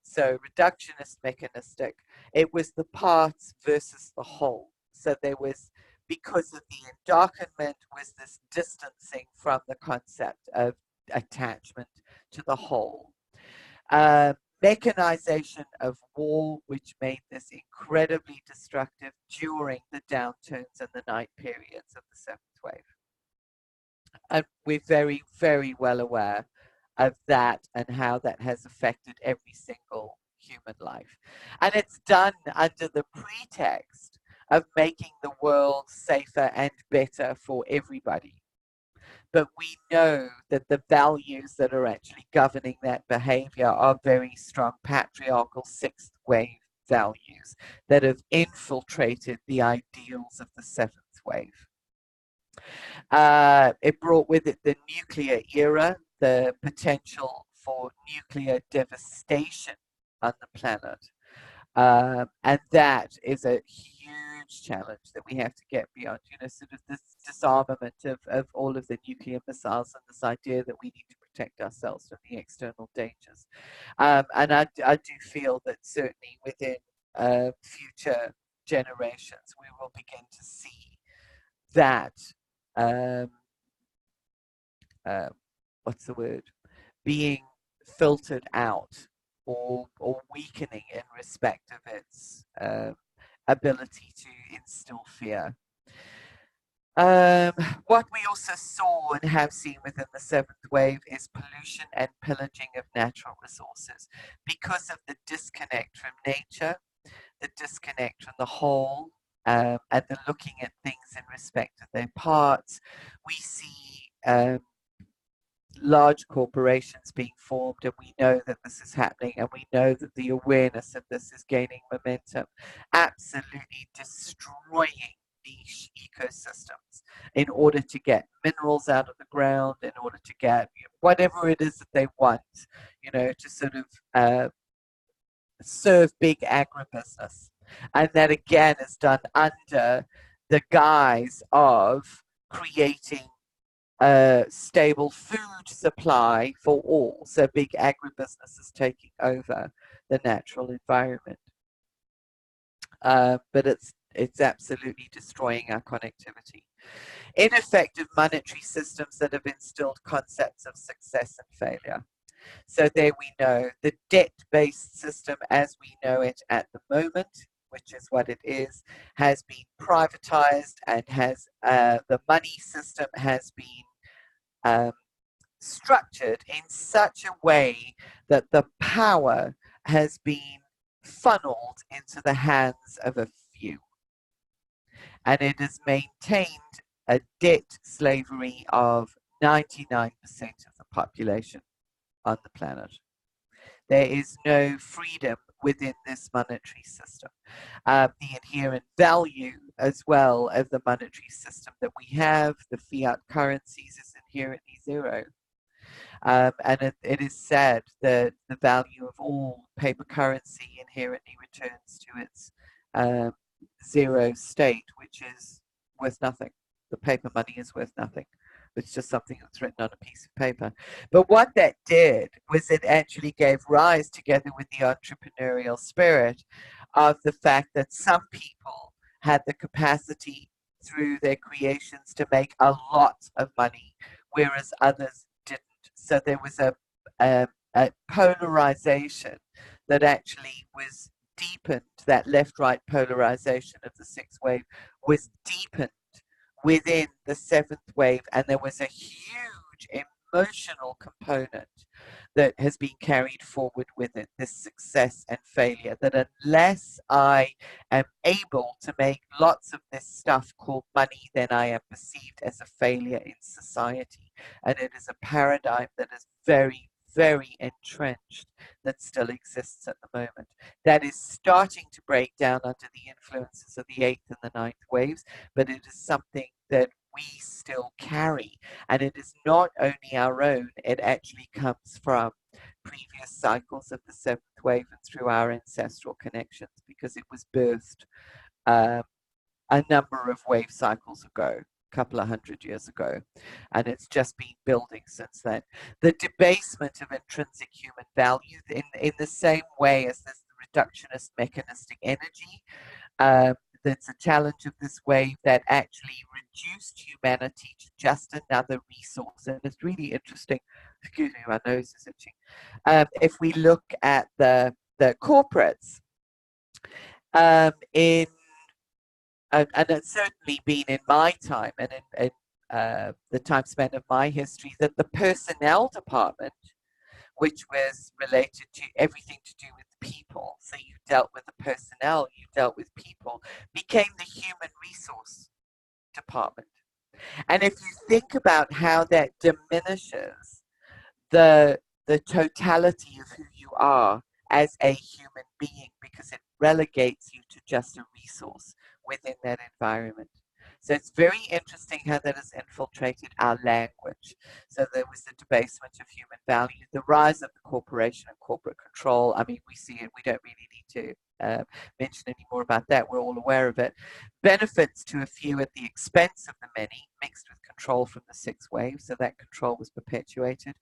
So reductionist, mechanistic, it was the parts versus the whole. So there was, because of the endarkenment, was this distancing from the concept of attachment to the whole. Mechanization of war, which made this incredibly destructive during the downturns and the night periods of the 7th wave. And we're very, very well aware of that and how that has affected every single human life. And it's done under the pretext of making the world safer and better for everybody. But we know that the values that are actually governing that behavior are very strong patriarchal 6th wave values that have infiltrated the ideals of the 7th wave. It brought with it the nuclear era, the potential for nuclear devastation on the planet. And that is a huge challenge that we have to get beyond, sort of this disarmament of all of the nuclear missiles and this idea that we need to protect ourselves from the external dangers. And I do feel that certainly within future generations, we will begin to see that, what's the word, being filtered out or weakening in respect of its ability to instill fear. What we also saw and have seen within the 7th wave is pollution and pillaging of natural resources because of the disconnect from nature, the disconnect from the whole, and the looking at things in respect of their parts. We see large corporations being formed, and we know that this is happening, and we know that the awareness of this is gaining momentum, absolutely destroying niche ecosystems. in order to get minerals out of the ground, in order to get whatever it is that they want, to sort of serve big agribusiness. And that again is done under the guise of creating a stable food supply for all. So big agribusiness is taking over the natural environment. But it's absolutely destroying our connectivity. Ineffective monetary systems that have instilled concepts of success and failure. So there we know the debt-based system as we know it at the moment, which is what it is, has been privatized and has the money system has been structured in such a way that the power has been funneled into the hands of a few. And it has maintained a debt slavery of 99% of the population on the planet. There is no freedom within this monetary system. The inherent value as well of the monetary system that we have, the fiat currencies, is inherently zero. And it is said that the value of all paper currency inherently returns to its zero state, which is worth nothing. The paper money is worth nothing. It's just something that's written on a piece of paper. But what that did was it actually gave rise, together with the entrepreneurial spirit, of the fact that some people had the capacity through their creations to make a lot of money, whereas others didn't. So there was a polarization that actually was deepened, that left-right polarization of the sixth wave was deepened within the seventh wave, and there was a huge emotional component that has been carried forward with it, this success and failure, that unless I am able to make lots of this stuff called money, then I am perceived as a failure in society. And it is a paradigm that is very, very entrenched, that still exists at the moment. That is starting to break down under the influences of the eighth and the ninth waves, but it is something that we still carry. And it is not only our own, it actually comes from previous cycles of the seventh wave and through our ancestral connections, because it was birthed a number of wave cycles ago, a couple of 100 years ago, and it's just been building since then. The debasement of intrinsic human value in the same way as this reductionist mechanistic energy, that's a challenge of this wave that actually reduced humanity to just another resource. And it's really interesting. Excuse me, my nose is itching. If we look at the corporates, and it's certainly been in my time and in the time span of my history, that the personnel department, which was related to everything to do with people, so you dealt with the personnel, you dealt with people, became the human resource department. And if you think about how that diminishes the totality of who you are as a human being, because it relegates you to just a resource within that environment. So it's very interesting how that has infiltrated our language. So there was the debasement of human value, the rise of the corporation and corporate control. I mean, we see it. We don't really need to mention any more about that. We're all aware of it. Benefits to a few at the expense of the many, mixed with control from the sixth wave. So that control was perpetuated.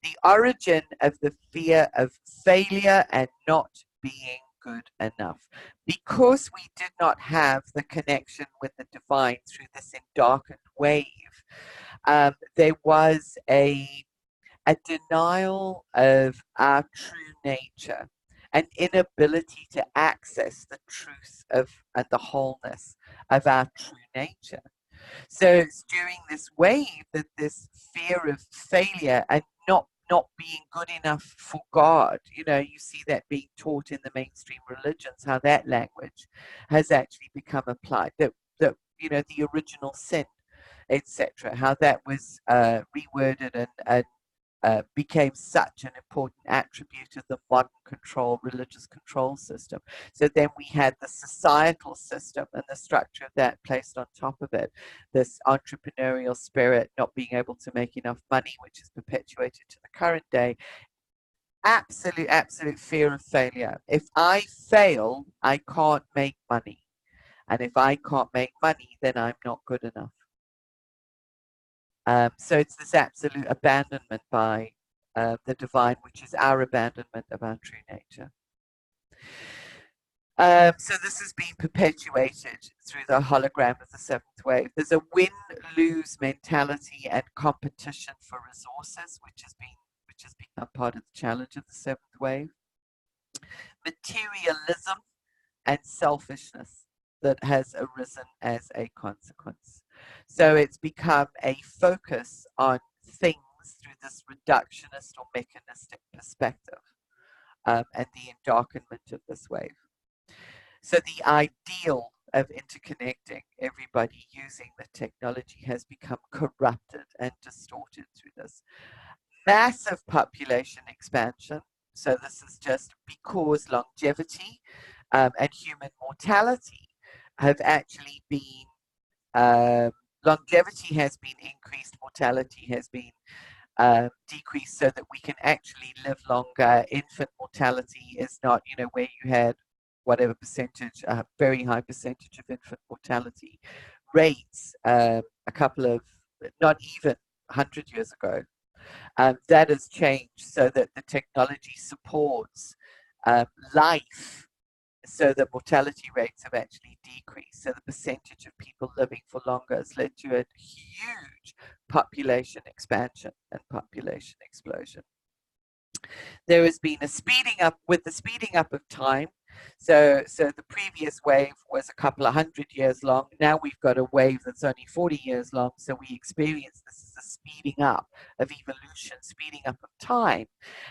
The origin of the fear of failure and not being good enough. Because we did not have the connection with the divine through this endarkened wave, there was a denial of our true nature, an inability to access the truth of and the wholeness of our true nature. So it's during this wave that this fear of failure and not being good enough for God, you see that being taught in the mainstream religions, how that language has actually become applied, that the original sin, etc., how that was reworded and became such an important attribute of the modern religious control system. So then we had the societal system and the structure of that placed on top of it, this entrepreneurial spirit, not being able to make enough money, which is perpetuated to the current day. Absolute fear of failure. If I fail, I can't make money. And if I can't make money, then I'm not good enough. So it's this absolute abandonment by the divine, which is our abandonment of our true nature. So this has been perpetuated through the hologram of the seventh wave. There's a win-lose mentality and competition for resources, which has become part of the challenge of the seventh wave. Materialism and selfishness that has arisen as a consequence. So it's become a focus on things through this reductionist or mechanistic perspective, and the endarkenment of this wave. So the ideal of interconnecting everybody using the technology has become corrupted and distorted through this. Massive population expansion. So this is just because longevity and human mortality have actually been, longevity has been increased, mortality has been decreased, so that we can actually live longer. Infant mortality is not, where you had whatever percentage, a very high percentage of infant mortality rates a couple of, not even 100 years ago. That has changed so that the technology supports life, so the mortality rates have actually decreased. So the percentage of people living for longer has led to a huge population expansion and population explosion. There has been a speeding up, with the speeding up of time. So the previous wave was a couple of 100 years long. Now we've got a wave that's only 40 years long. So we experience this as a speeding up of evolution, speeding up of time,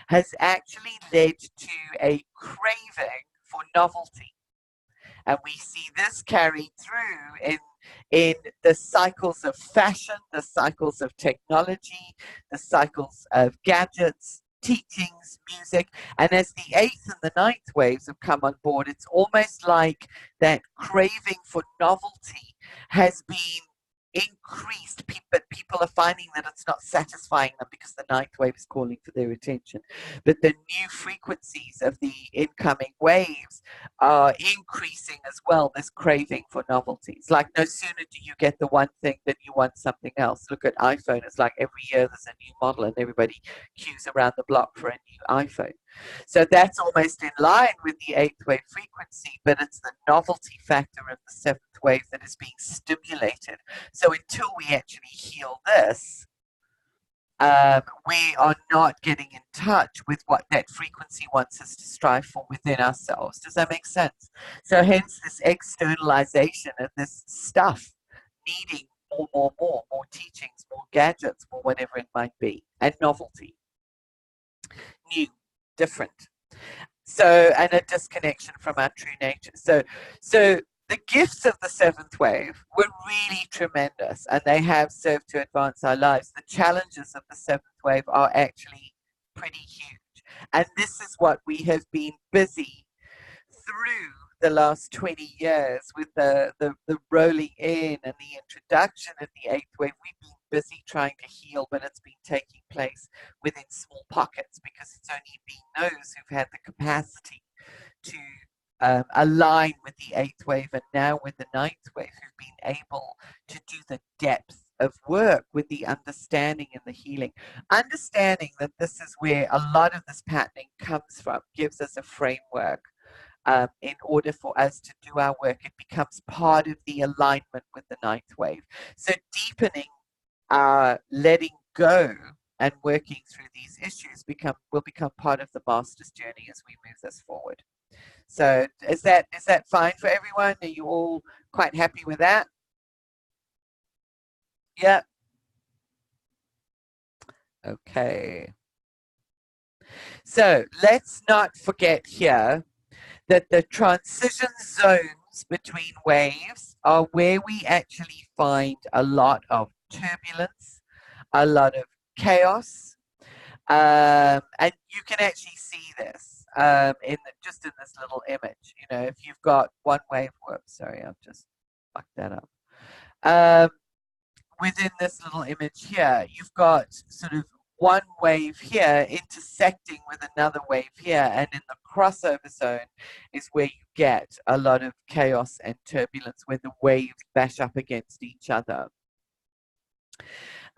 has actually led to a craving for novelty. And we see this carried through in the cycles of fashion, the cycles of technology, the cycles of gadgets, teachings, music. And as the eighth and the ninth waves have come on board, it's almost like that craving for novelty has been increased, but people are finding that it's not satisfying them because the ninth wave is calling for their attention. But the new frequencies of the incoming waves are increasing as well, this craving for novelty. It's like no sooner do you get the one thing than you want something else. Look at iPhone. It's like every year there's a new model and everybody queues around the block for a new iPhone. So that's almost in line with the eighth wave frequency, but it's the novelty factor of the seventh wave that is being stimulated. So until we actually heal this, we are not getting in touch with what that frequency wants us to strive for within ourselves. Does that make sense? So hence this externalization of this stuff, needing more teachings, more gadgets, more whatever it might be, and novelty. New, different. So, and a disconnection from our true nature. So the gifts of the seventh wave were really tremendous, and they have served to advance our lives. The challenges of the seventh wave are actually pretty huge. And this is what we have been busy through the last 20 years with the rolling in and the introduction of the eighth wave. We've been busy trying to heal, but it's been taking place within small pockets because it's only been those who've had the capacity to align with the eighth wave, and now with the ninth wave, who've been able to do the depth of work with the understanding and the healing. Understanding that this is where a lot of this patterning comes from gives us a framework. In order for us to do our work, it becomes part of the alignment with the ninth wave. So deepening our letting go and working through these issues will become part of the master's journey as we move this forward. So is that fine for everyone? Are you all quite happy with that? Yeah. Okay. So let's not forget here that the transition zones between waves are where we actually find a lot of turbulence, a lot of chaos, And you can actually see this just in this little image. You know, if you've got one wave, whoops, sorry, I've just fucked that up. Within this little image here, you've got sort of one wave here intersecting with another wave here, and in the crossover zone is where you get a lot of chaos and turbulence, where the waves bash up against each other.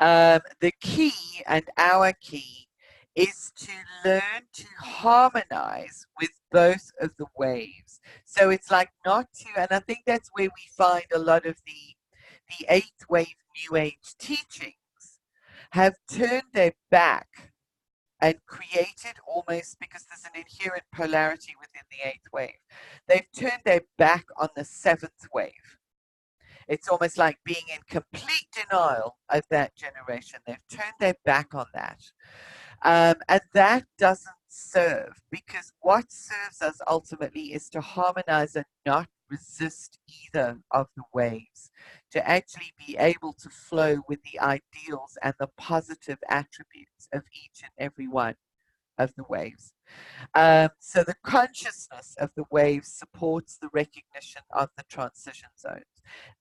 The key, and our key, is to learn to harmonize with both of the waves. So it's like not to, and I think that's where we find a lot of the eighth wave New Age teachings have turned their back and created, almost because there's an inherent polarity within the eighth wave, they've turned their back on the seventh wave. It's almost like being in complete denial of that generation. They've turned their back on that. And that doesn't serve, because what serves us ultimately is to harmonize and not resist either of the waves, to actually be able to flow with the ideals and the positive attributes of each and every one of the waves. So the consciousness of the waves supports the recognition of the transition zones.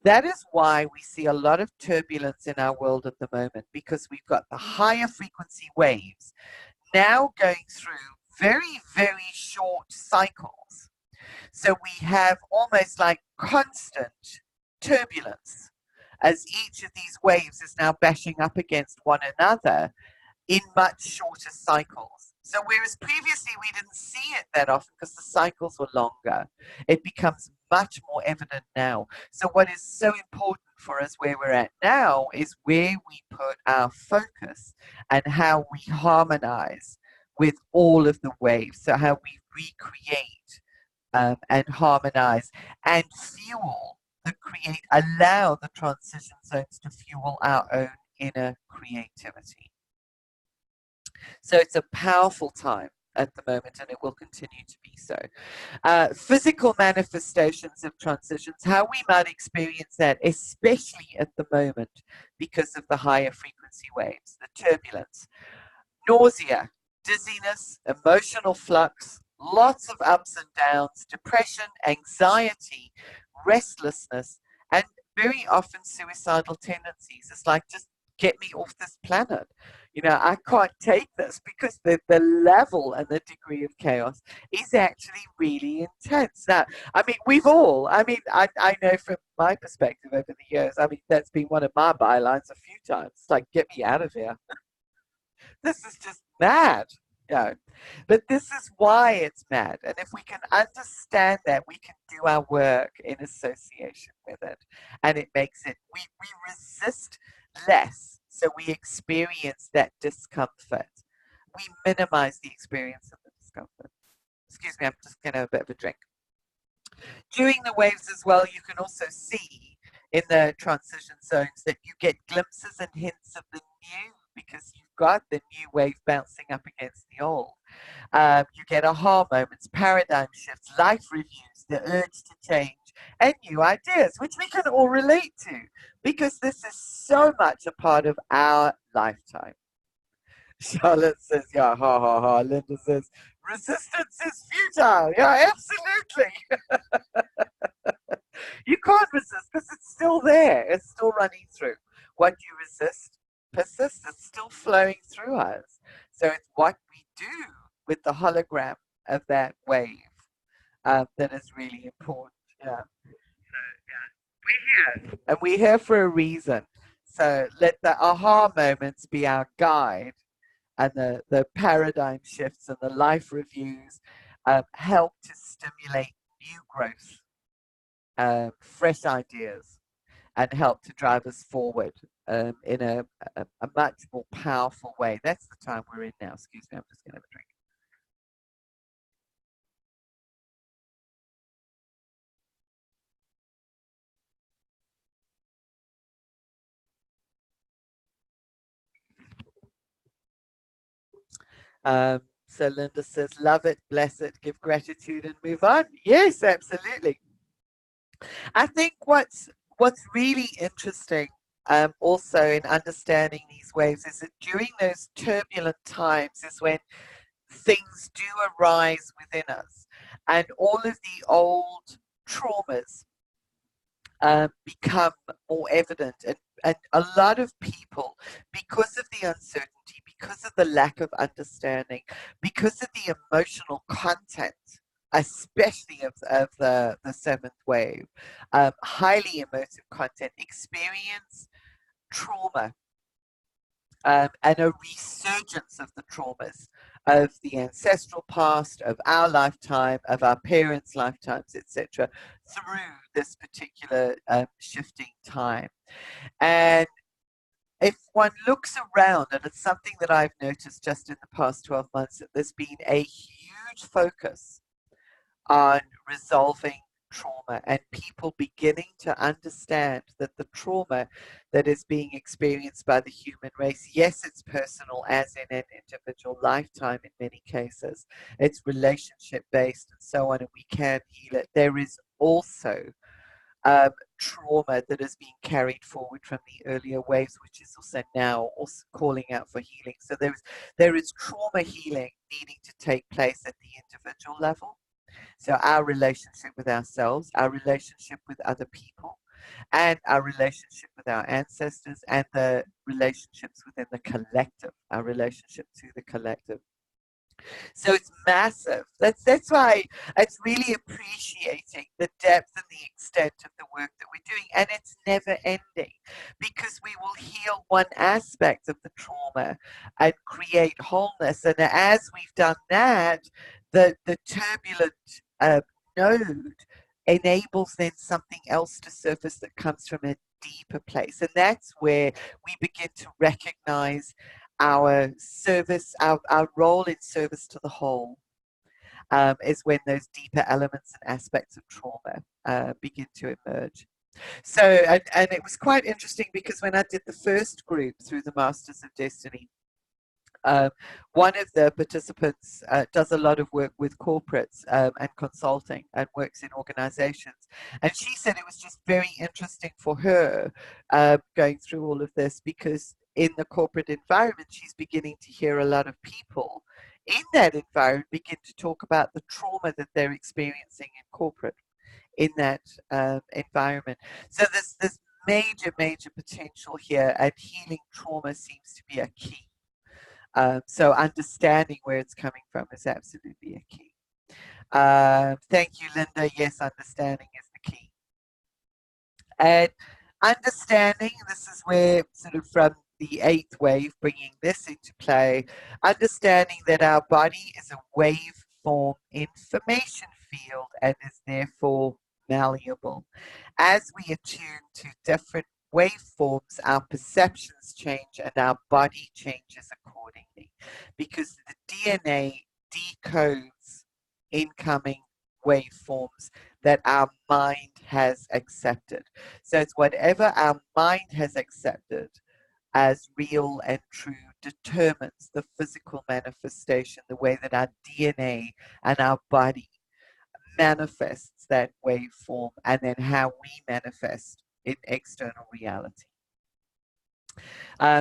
That is why we see a lot of turbulence in our world at the moment, because we've got the higher frequency waves now going through very, very short cycles. So we have almost like constant turbulence as each of these waves is now bashing up against one another in much shorter cycles. So whereas previously we didn't see it that often because the cycles were longer, it becomes much more evident now. So what is so important for us where we're at now is where we put our focus and how we harmonize with all of the waves. So how we recreate and harmonize and fuel allow the transition zones to fuel our own inner creativity. So it's a powerful time at the moment, and it will continue to be so. Physical manifestations of transitions, how we might experience that, especially at the moment because of the higher frequency waves, the turbulence, nausea, dizziness, emotional flux, lots of ups and downs, depression, anxiety, restlessness, and very often suicidal tendencies. It's like, just get me off this planet. You know, I can't take this, because the level and the degree of chaos is actually really intense. Now, I mean, I know from my perspective over the years, I mean, that's been one of my bylines a few times. It's like, get me out of here. This is just mad. You know? But this is why it's mad. And if we can understand that, we can do our work in association with it. And it makes it, we resist less. So we experience that discomfort. We minimize the experience of the discomfort. Excuse me, I'm just going to have a bit of a drink. During the waves as well, you can also see in the transition zones that you get glimpses and hints of the new, because you've got the new wave bouncing up against the old. You get aha moments, paradigm shifts, life reviews, the urge to change, and new ideas, which we can all relate to, because this is so much a part of our lifetime. Charlotte says, yeah, ha, ha, ha. Linda says, resistance is futile. Yeah, absolutely. You can't resist because it's still there. It's still running through. What you resist persists. It's still flowing through us. So it's what we do with the hologram of that wave that is really important. Yeah. So, yeah. We're here. And we're here for a reason. So let the aha moments be our guide, and the paradigm shifts and the life reviews help to stimulate new growth, fresh ideas, and help to drive us forward in a much more powerful way. That's the time we're in now. Excuse me, I'm just going to have a drink. So Linda says, love it, bless it, give gratitude and move on. Yes, absolutely. I think what's really interesting also in understanding these waves is that during those turbulent times is when things do arise within us, and all of the old traumas become more evident, and a lot of people, because of the uncertainty, because of the lack of understanding, because of the emotional content, especially of the seventh wave, highly emotive content, experience trauma, and a resurgence of the traumas of the ancestral past, of our lifetime, of our parents' lifetimes, etc., through this particular shifting time. And if one looks around, and it's something that I've noticed just in the past 12 months, that there's been a huge focus on resolving trauma and people beginning to understand that the trauma that is being experienced by the human race, yes, it's personal as in an individual lifetime in many cases, it's relationship based and so on, and we can heal it. There is also trauma that is being carried forward from the earlier waves, which is also now also calling out for healing. So there is trauma healing needing to take place at the individual level. So our relationship with ourselves, our relationship with other people, and our relationship with our ancestors, and the relationships within the collective, our relationship to the collective. So it's massive. That's why it's really appreciating the depth and the extent of the work that we're doing. And it's never ending, because we will heal one aspect of the trauma and create wholeness. And as we've done that, the turbulent node enables then something else to surface that comes from a deeper place. And that's where we begin to recognize our service, our role in service to the whole, is when those deeper elements and aspects of trauma begin to emerge. So, and it was quite interesting, because when I did the first group through the Masters of Destiny, one of the participants does a lot of work with corporates and consulting, and works in organizations. And she said it was just very interesting for her going through all of this, because in the corporate environment, she's beginning to hear a lot of people in that environment begin to talk about the trauma that they're experiencing in corporate, in that environment. So there's major potential here, and healing trauma seems to be a key. So understanding where it's coming from is absolutely a key. Thank you, Linda. Yes, understanding is the key. And understanding, this is where sort of from the eighth wave, bringing this into play, understanding that our body is a waveform information field and is therefore malleable. As we attune to different waveforms, our perceptions change and our body changes accordingly, because the DNA decodes incoming waveforms that our mind has accepted. So it's whatever our mind has accepted as real and true determines the physical manifestation, the way that our DNA and our body manifests that waveform, and then how we manifest in external reality.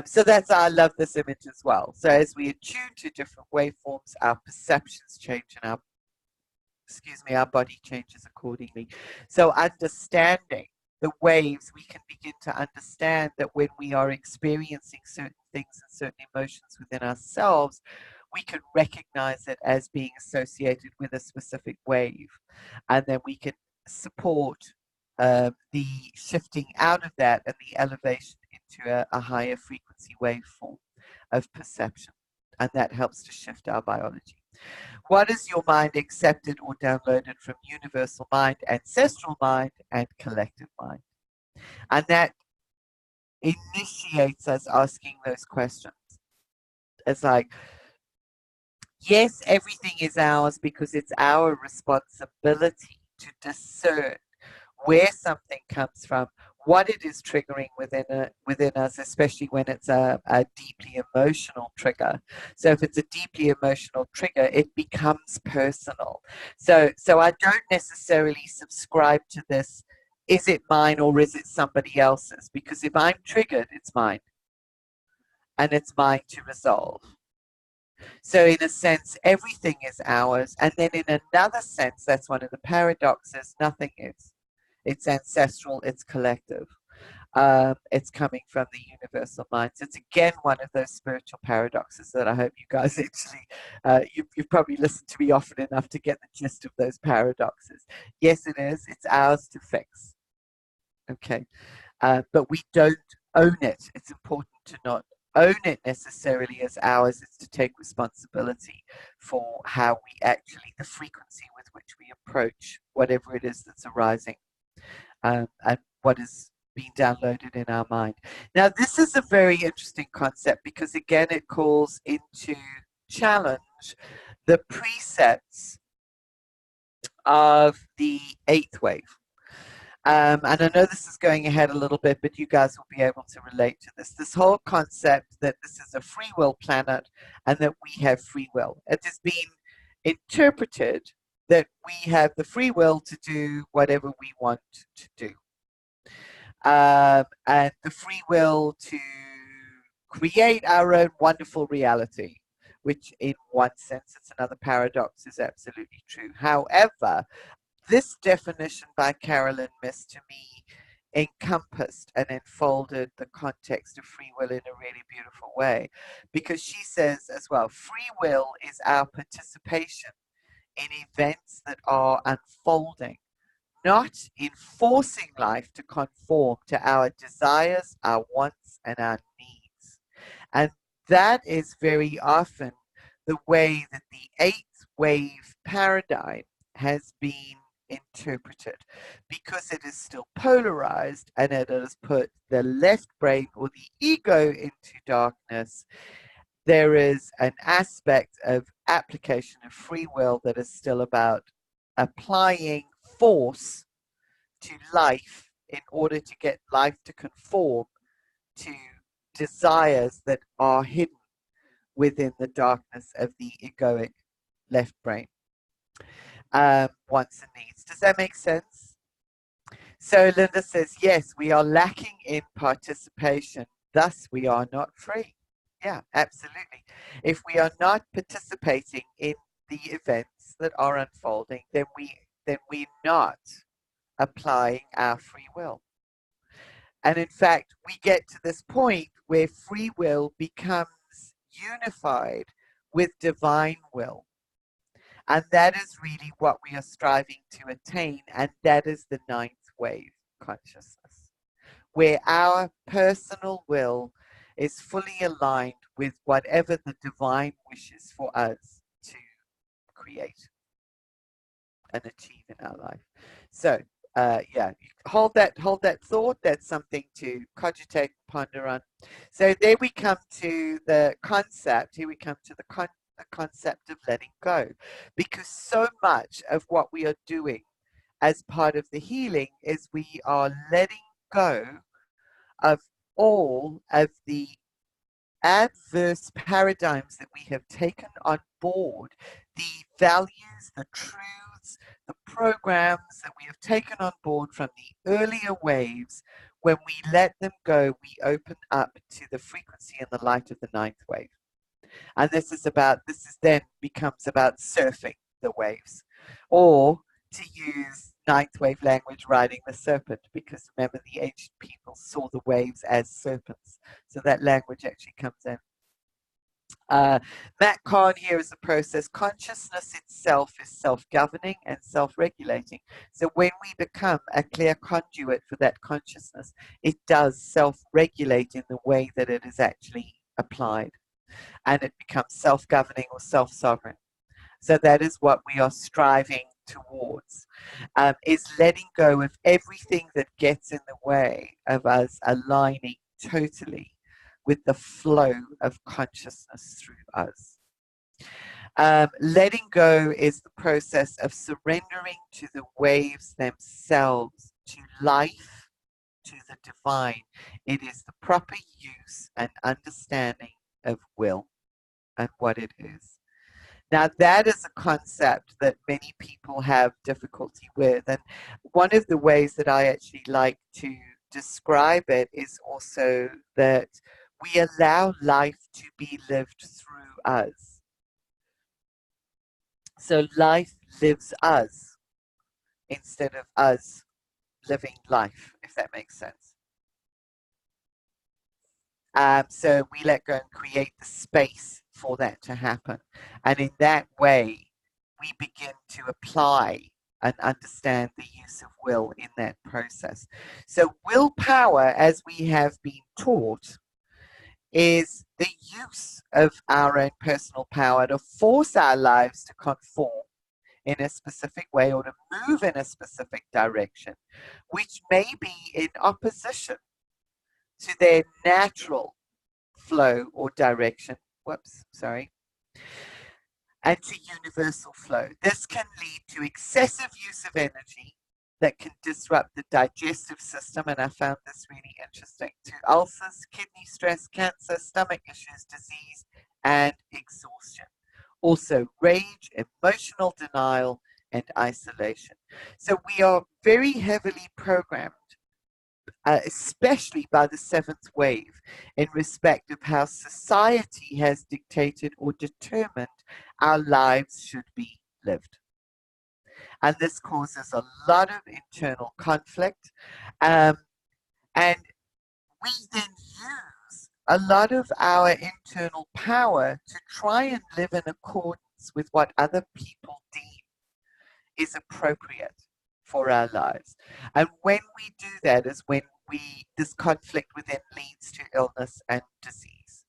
So that's, I love this image as well. So as we attune to different waveforms, our perceptions change and our body changes accordingly. So understanding the waves, we can begin to understand that when we are experiencing certain things and certain emotions within ourselves, we can recognize it as being associated with a specific wave. And then we can support the shifting out of that and the elevation into a higher frequency waveform of perception. And that helps to shift our biology. What is your mind accepted or downloaded from universal mind, ancestral mind, and collective mind? And that initiates us asking those questions. It's like, yes, everything is ours, because it's our responsibility to discern where something comes from, what it is triggering within us, especially when it's a deeply emotional trigger. So if it's a deeply emotional trigger, it becomes personal. So I don't necessarily subscribe to this is it mine or is it somebody else's? Because if I'm triggered, it's mine, and it's mine to resolve. So in a sense, everything is ours. And then in another sense, that's one of the paradoxes, nothing is. It's ancestral, it's collective. It's coming from the universal mind. So it's again one of those spiritual paradoxes that I hope you guys actually, you've probably listened to me often enough to get the gist of those paradoxes. Yes, it is. It's ours to fix. Okay. But we don't own it. It's important to not own it necessarily as ours. It's to take responsibility for how we actually, the frequency with which we approach whatever it is that's arising, and what is being downloaded in our mind. Now, this is a very interesting concept because, again, it calls into challenge the precepts of the eighth wave. And I know this is going ahead a little bit, but you guys will be able to relate to this. This whole concept that this is a free will planet and that we have free will. It has been interpreted that we have the free will to do whatever we want to do. And the free will to create our own wonderful reality, which in one sense, it's another paradox, is absolutely true. However, this definition by Carolyn Myss to me encompassed and enfolded the context of free will in a really beautiful way, because she says as well, free will is our participation in events that are unfolding, not in forcing life to conform to our desires, our wants, and our needs. And that is very often the way that the eighth wave paradigm has been interpreted, because it is still polarized and it has put the left brain or the ego into darkness. There is an aspect of application of free will that is still about applying force to life in order to get life to conform to desires that are hidden within the darkness of the egoic left brain. Wants and needs. Does that make sense? So Linda says, yes, we are lacking in participation, thus we are not free. Yeah, absolutely. If we are not participating in the events that are unfolding, then we're not applying our free will. And in fact, we get to this point where free will becomes unified with divine will. And that is really what we are striving to attain, and that is the ninth wave consciousness, where our personal will is fully aligned with whatever the divine wishes for us to create and achieve in our life. So, yeah, hold that thought. That's something to cogitate, ponder on. So there we come to the concept. Here we come to the concept of letting go, because so much of what we are doing as part of the healing is we are letting go of all of the adverse paradigms that we have taken on board, the values, the truths, the programs that we have taken on board from the earlier waves. When we let them go, we open up to the frequency and the light of the ninth wave. And this is then becomes about surfing the waves, or to use ninth wave language, riding the serpent, because remember the ancient people saw the waves as serpents. So that language actually comes in. Matt Kahn here is the process. Consciousness itself is self-governing and self-regulating. So when we become a clear conduit for that consciousness, it does self-regulate in the way that it is actually applied. And it becomes self-governing or self-sovereign. So that is what we are striving towards, is letting go of everything that gets in the way of us aligning totally with the flow of consciousness through us. Letting go is the process of surrendering to the waves themselves, to life, to the divine. It is the proper use and understanding of will and what it is. Now, that is a concept that many people have difficulty with. And one of the ways that I actually like to describe it is also that we allow life to be lived through us. So life lives us instead of us living life, if that makes sense. So we let go and create the space for that to happen. And in that way, we begin to apply and understand the use of will in that process. So willpower, as we have been taught, is the use of our own personal power to force our lives to conform in a specific way or to move in a specific direction, which may be in opposition to their natural flow or direction. And to universal flow. This can lead to excessive use of energy that can disrupt the digestive system, and I found this really interesting, to ulcers, kidney stress, cancer, stomach issues, disease, and exhaustion. Also, rage, emotional denial, and isolation. So we are very heavily programmed, especially by the seventh wave, in respect of how society has dictated or determined our lives should be lived. And this causes a lot of internal conflict. And we then use a lot of our internal power to try and live in accordance with what other people deem is appropriate for our lives. And when we do that is when this conflict within leads to illness and disease.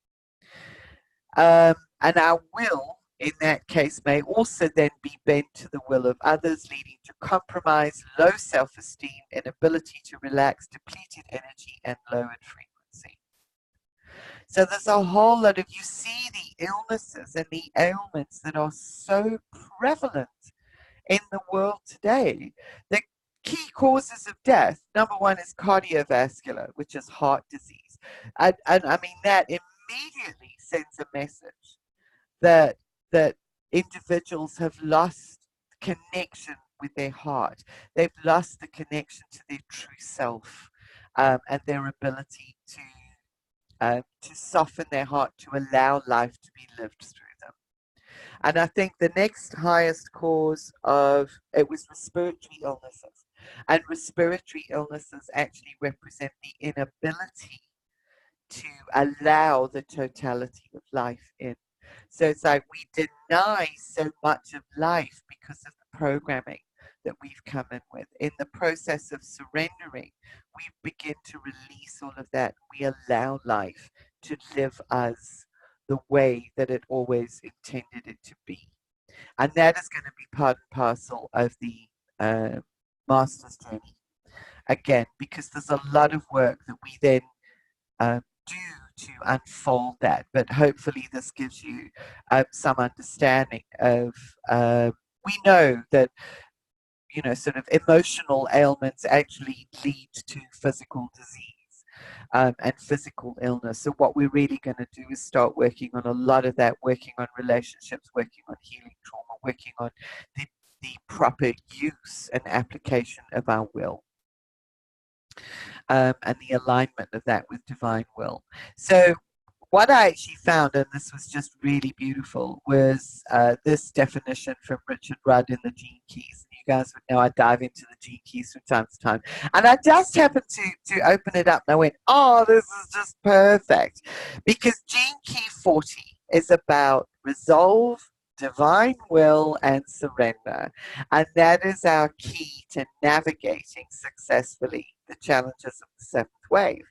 And our will, in that case, may also then be bent to the will of others, leading to compromise, low self-esteem, inability to relax, depleted energy, and lowered frequency. So there's a whole lot of, you see the illnesses and the ailments that are so prevalent in the world today. The key causes of death, number one is cardiovascular, which is heart disease. And I mean, that immediately sends a message that individuals have lost connection with their heart. They've lost the connection to their true self, and their ability to soften their heart, to allow life to be lived through them. And I think the next highest cause of it was respiratory illnesses. And respiratory illnesses actually represent the inability to allow the totality of life in. So it's like we deny so much of life because of the programming that we've come in with. In the process of surrendering, we begin to release all of that. We allow life to live us the way that it always intended it to be. And that is going to be part and parcel of the master's journey. Again, because there's a lot of work that we then do to unfold that. But hopefully this gives you some understanding of, we know that, you know, sort of emotional ailments actually lead to physical disease. And physical illness. So what we're really going to do is start working on a lot of that, working on relationships, working on healing trauma, working on the proper use and application of our will. And the alignment of that with divine will. So what I actually found, and this was just really beautiful, was this definition from Richard Rudd in the Gene Keys. You guys would know I dive into the Gene Keys from time to time. And I just happened to open it up and I went, oh, this is just perfect. Because Gene Key 40 is about resolve, divine will, and surrender. And that is our key to navigating successfully the challenges of the seventh wave.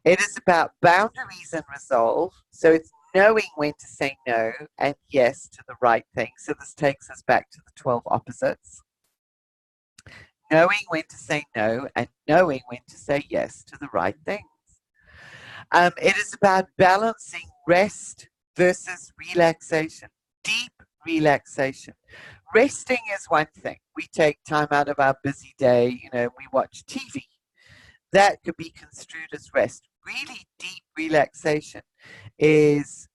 It is about boundaries and resolve. So it's knowing when to say no and yes to the right thing. So this takes us back to the 12 opposites. Knowing when to say no and knowing when to say yes to the right things. It is about balancing rest versus relaxation, deep relaxation. Resting is one thing. We take time out of our busy day, you know, we watch TV. That could be construed as rest. Really deep relaxation is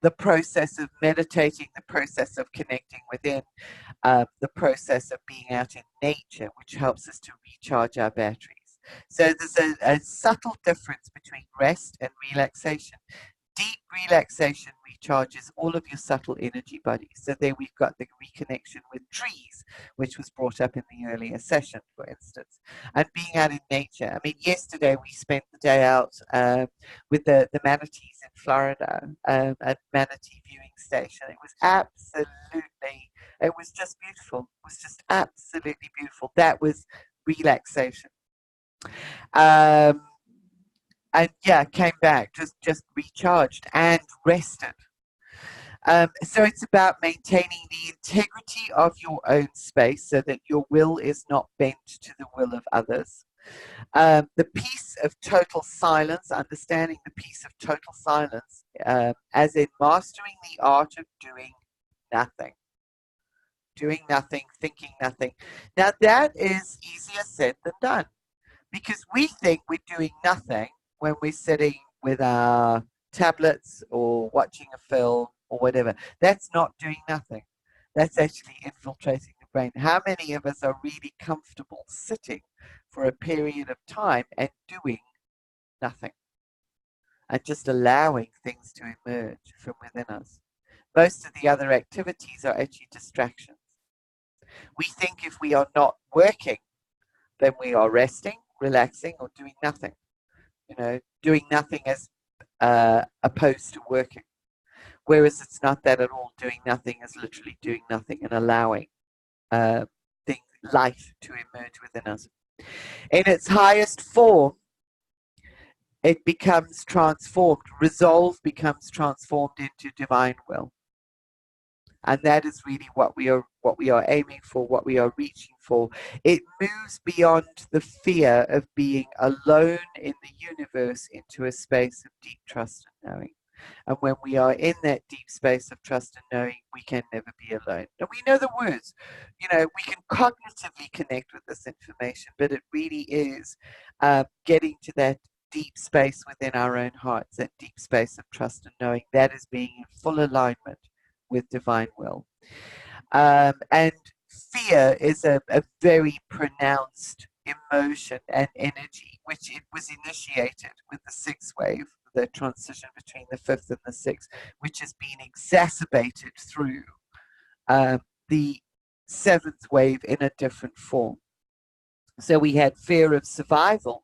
the process of meditating, the process of connecting within, the process of being out in nature, which helps us to recharge our batteries. So there's a subtle difference between rest and relaxation. Deep relaxation recharges all of your subtle energy bodies. So there we've got the reconnection with trees, which was brought up in the earlier session, for instance, and being out in nature. I mean, yesterday we spent the day out with the manatees in Florida at Manatee Viewing Station. It was absolutely, it was just beautiful. It was just absolutely beautiful. That was relaxation. And yeah, came back just recharged and rested. So it's about maintaining the integrity of your own space so that your will is not bent to the will of others. The peace of total silence, understanding the peace of total silence, as in mastering the art of doing nothing. Doing nothing, thinking nothing. Now that is easier said than done, because we think we're doing nothing when we're sitting with our tablets or watching a film or whatever. That's not doing nothing. That's actually infiltrating the brain. How many of us are really comfortable sitting for a period of time and doing nothing and just allowing things to emerge from within us? Most of the other activities are actually distractions. We think if we are not working, then we are resting, relaxing, or doing nothing. You know, doing nothing as opposed to working. Whereas it's not that at all. Doing nothing is literally doing nothing and allowing life to emerge within us. In its highest form, it becomes transformed. Resolve becomes transformed into divine will. And that is really what we are aiming for, what we are reaching for. It moves beyond the fear of being alone in the universe into a space of deep trust and knowing. And when we are in that deep space of trust and knowing, we can never be alone. And we know the words. You know, we can cognitively connect with this information, but it really is getting to that deep space within our own hearts, that deep space of trust and knowing. That is being in full alignment with divine will. And fear is a very pronounced emotion and energy, which it was initiated with the sixth wave, the transition between the fifth and the sixth, which has been exacerbated through the seventh wave in a different form. So we had fear of survival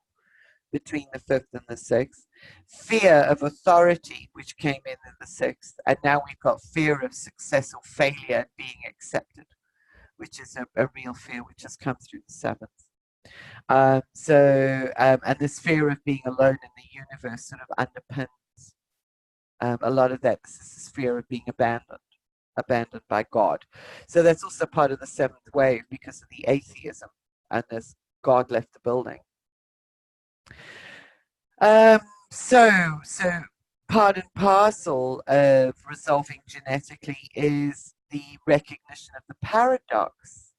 between the fifth and the sixth, fear of authority, which came in the sixth, and now we've got fear of success or failure and being accepted, which is a real fear which has come through the seventh. And this fear of being alone in the universe sort of underpins a lot of that. This is this fear of being abandoned by God. So that's also part of the seventh wave because of the atheism and this God left the building. So part and parcel of resolving genetically is the recognition of the paradox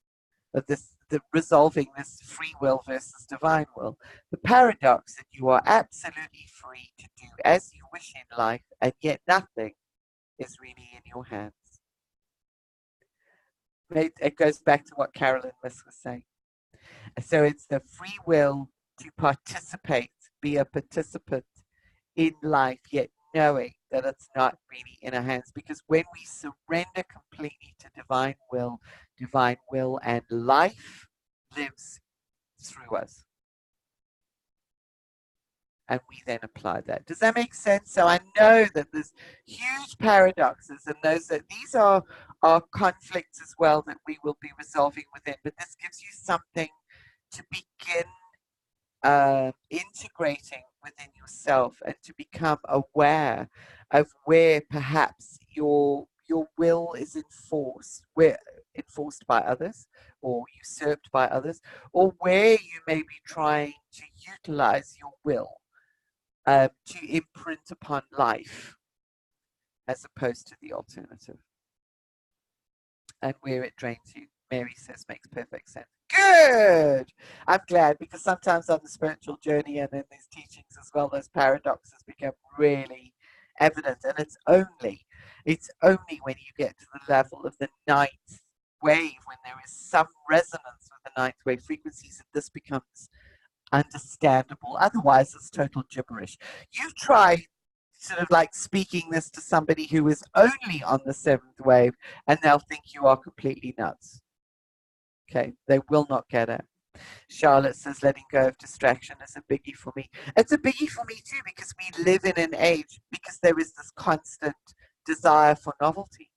of this, the resolving this free will versus divine will. The paradox that you are absolutely free to do as you wish in life, and yet nothing is really in your hands. It goes back to what Carolyn Myss was saying. So it's the free will to participate, be a participant in life, yet knowing that it's not really in our hands. Because when we surrender completely to divine will and life lives through us. And we then apply that. Does that make sense? So I know that there's huge paradoxes, and these are conflicts as well that we will be resolving within. But this gives you something to begin integrating within yourself and to become aware of where perhaps your will is enforced by others or usurped by others, or where you may be trying to utilize your will to imprint upon life as opposed to the alternative, and where it drains you. Mary says makes perfect sense. Good! I'm glad, because sometimes on the spiritual journey and in these teachings as well, those paradoxes become really evident, and it's only It's only when you get to the level of the ninth wave, when there is some resonance with the ninth wave frequencies, that this becomes understandable. Otherwise, it's total gibberish. You try sort of like speaking this to somebody who is only on the seventh wave, and they'll think you are completely nuts. Okay, they will not get it. Charlotte says letting go of distraction is a biggie for me. It's a biggie for me too, because we live in an age, because there is this constant desire for novelty.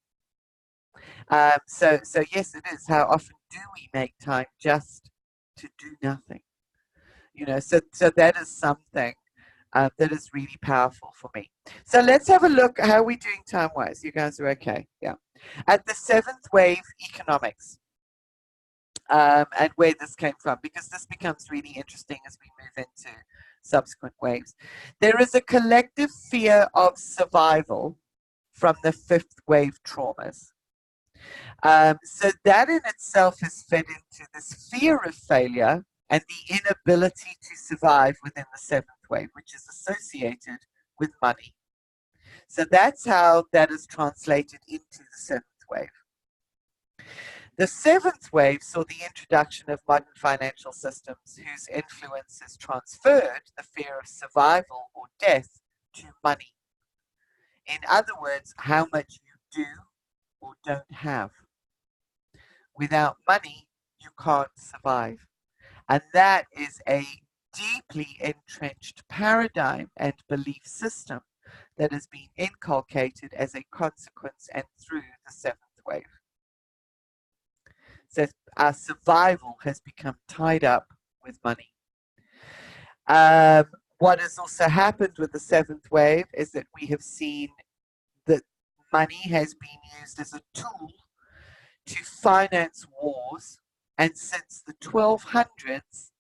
So yes, it is. How often do we make time just to do nothing? You know, so that is something that is really powerful for me. So let's have a look. How are we doing time-wise? You guys are okay? Yeah. At the seventh wave, economics. And where this came from, because this becomes really interesting as we move into subsequent waves. There is a collective fear of survival from the fifth wave traumas. So that in itself has fed into this fear of failure and the inability to survive within the seventh wave, which is associated with money. So that's how that is translated into the seventh wave. The seventh wave saw the introduction of modern financial systems whose influence has transferred the fear of survival or death to money. In other words, how much you do or don't have. Without money, you can't survive. And that is a deeply entrenched paradigm and belief system that has been inculcated as a consequence and through the seventh wave. So our survival has become tied up with money. What has also happened with the seventh wave is that we have seen that money has been used as a tool to finance wars. And since the 1200s,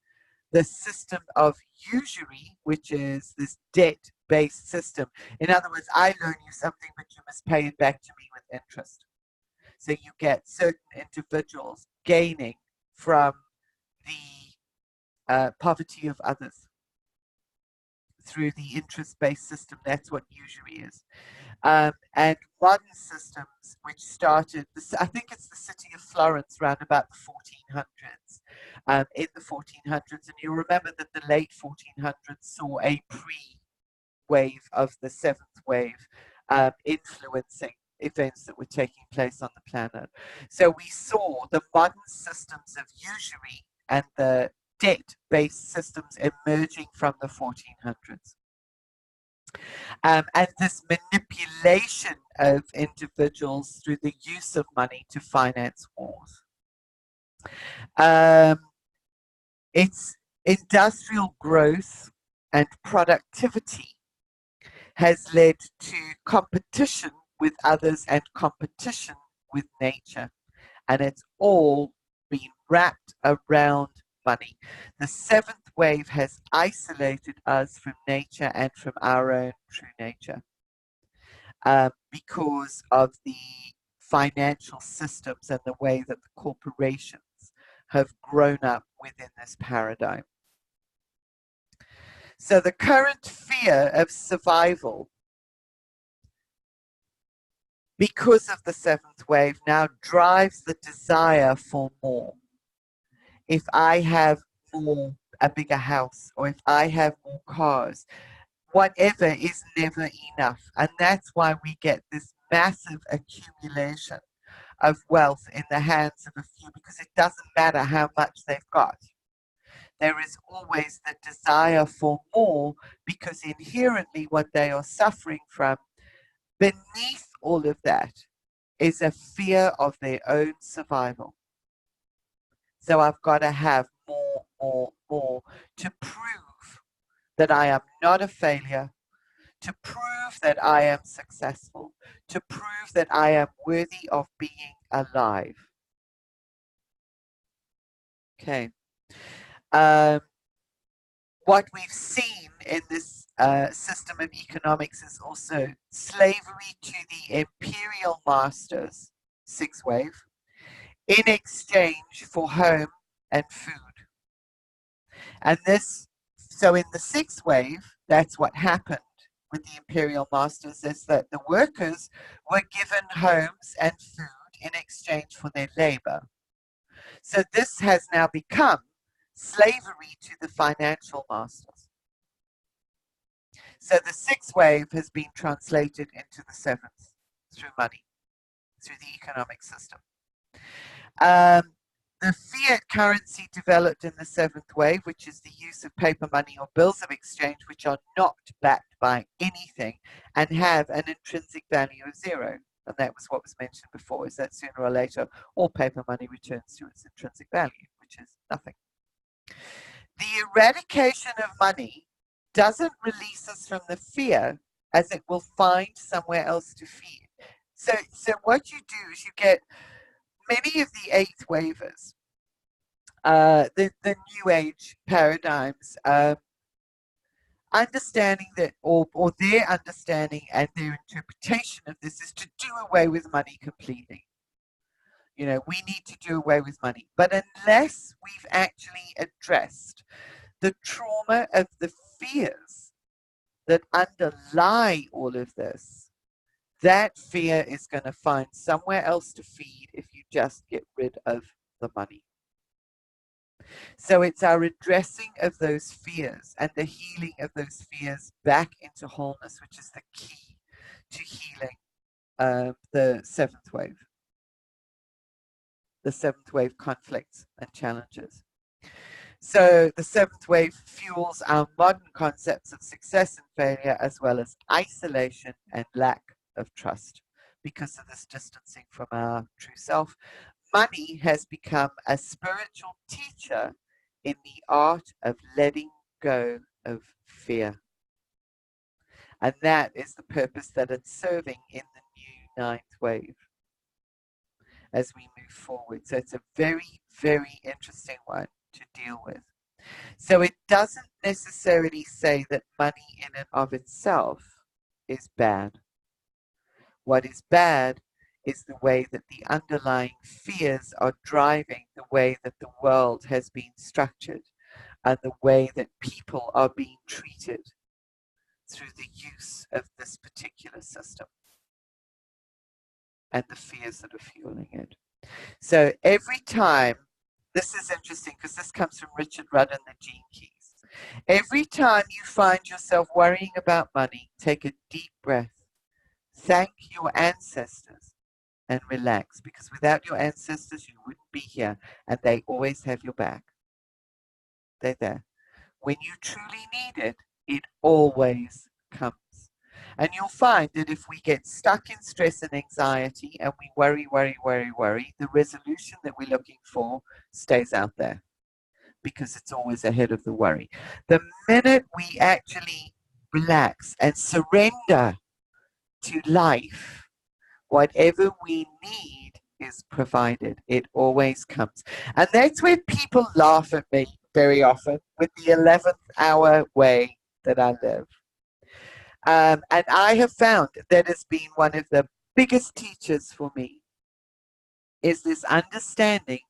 the system of usury, which is this debt-based system. In other words, I loan you something, but you must pay it back to me with interest. So you get certain individuals gaining from the poverty of others through the interest-based system. That's what usury is. And modern systems, which started, I think it's the city of Florence around about the 1400s, in the 1400s. And you remember that the late 1400s saw a pre-wave of the seventh wave influencing events that were taking place on the planet. So we saw the modern systems of usury and the debt-based systems emerging from the 1400s. And this manipulation of individuals through the use of money to finance wars. Its industrial growth and productivity has led to competition with others and competition with nature. And it's all been wrapped around money. The seventh wave has isolated us from nature and from our own true nature because of the financial systems and the way that the corporations have grown up within this paradigm. So the current fear of survival because of the seventh wave now drives the desire for more. If I have a bigger house, or if I have more cars, whatever is never enough. And that's why we get this massive accumulation of wealth in the hands of a few, because it doesn't matter how much they've got. There is always the desire for more, because inherently what they are suffering from beneath all of that is a fear of their own survival. So I've got to have more to prove that I am not a failure, to prove that I am successful, to prove that I am worthy of being alive. Okay. What we've seen in this system of economics is also slavery to the imperial masters, sixth wave, in exchange for home and food. And this, so in the sixth wave, that's what happened. with the imperial masters is that the workers were given homes and food in exchange for their labor. So this has now become slavery to the financial masters. So the sixth wave has been translated into the seventh through money, through the economic system. The fiat currency developed in the seventh wave, which is the use of paper money or bills of exchange, which are not backed by anything and have an intrinsic value of zero. And that was what was mentioned before, is that sooner or later, all paper money returns to its intrinsic value, which is nothing. The eradication of money doesn't release us from the fear, as it will find somewhere else to feed. So what you do is you get many of the eighth waivers, the New Age paradigms, understanding that, or their understanding and their interpretation of this is to do away with money completely. You know, we need to do away with money. But unless we've actually addressed the trauma of the fears that underlie all of this, that fear is going to find somewhere else to feed if you just get rid of the money. So it's our addressing of those fears and the healing of those fears back into wholeness, which is the key to healing the seventh wave conflicts and challenges. So the seventh wave fuels our modern concepts of success and failure, as well as isolation and lack of trust because of this distancing from our true self. Money has become a spiritual teacher in the art of letting go of fear. And that is the purpose that it's serving in the new ninth wave as we move forward. So it's a very, very interesting one to deal with. So it doesn't necessarily say that money in and of itself is bad. What is bad is the way that the underlying fears are driving the way that the world has been structured and the way that people are being treated through the use of this particular system and the fears that are fueling it. So every time, this is interesting because this comes from Richard Rudd and the Gene Keys. Every time you find yourself worrying about money, take a deep breath. Thank your ancestors and relax, because without your ancestors, you wouldn't be here, and they always have your back. They're there. When you truly need it, it always comes. And you'll find that if we get stuck in stress and anxiety and we worry, the resolution that we're looking for stays out there because it's always ahead of the worry. The minute we actually relax and surrender to life, whatever we need is provided. It always comes. And that's when people laugh at me very often with the 11th hour way that I live. And I have found that has been one of the biggest teachers for me, is this understanding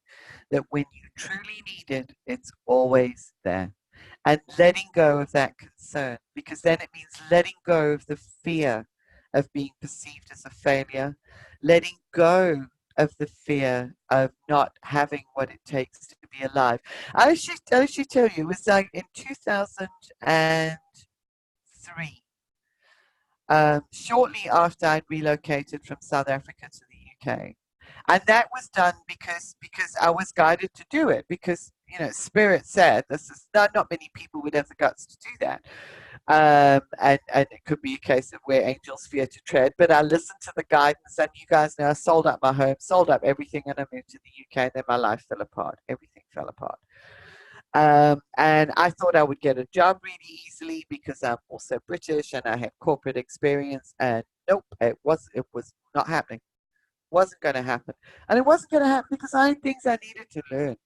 that when you truly need it, it's always there. And letting go of that concern, because then it means letting go of the fear of being perceived as a failure, letting go of the fear of not having what it takes to be alive. I should tell you, it was like in 2003, shortly after I'd relocated from South Africa to the UK. And that was done because I was guided to do it, because, you know, Spirit said this is not many people would have the guts to do that. And it could be a case of where angels fear to tread, but I listened to the guidance, and you guys know I sold up my home, sold up everything, and I moved to the UK, and then my life fell apart. Everything fell apart. And I thought I would get a job really easily because I'm also British and I had corporate experience, and nope, it was not happening. Wasn't going to happen. And it wasn't going to happen because I had things I needed to learn.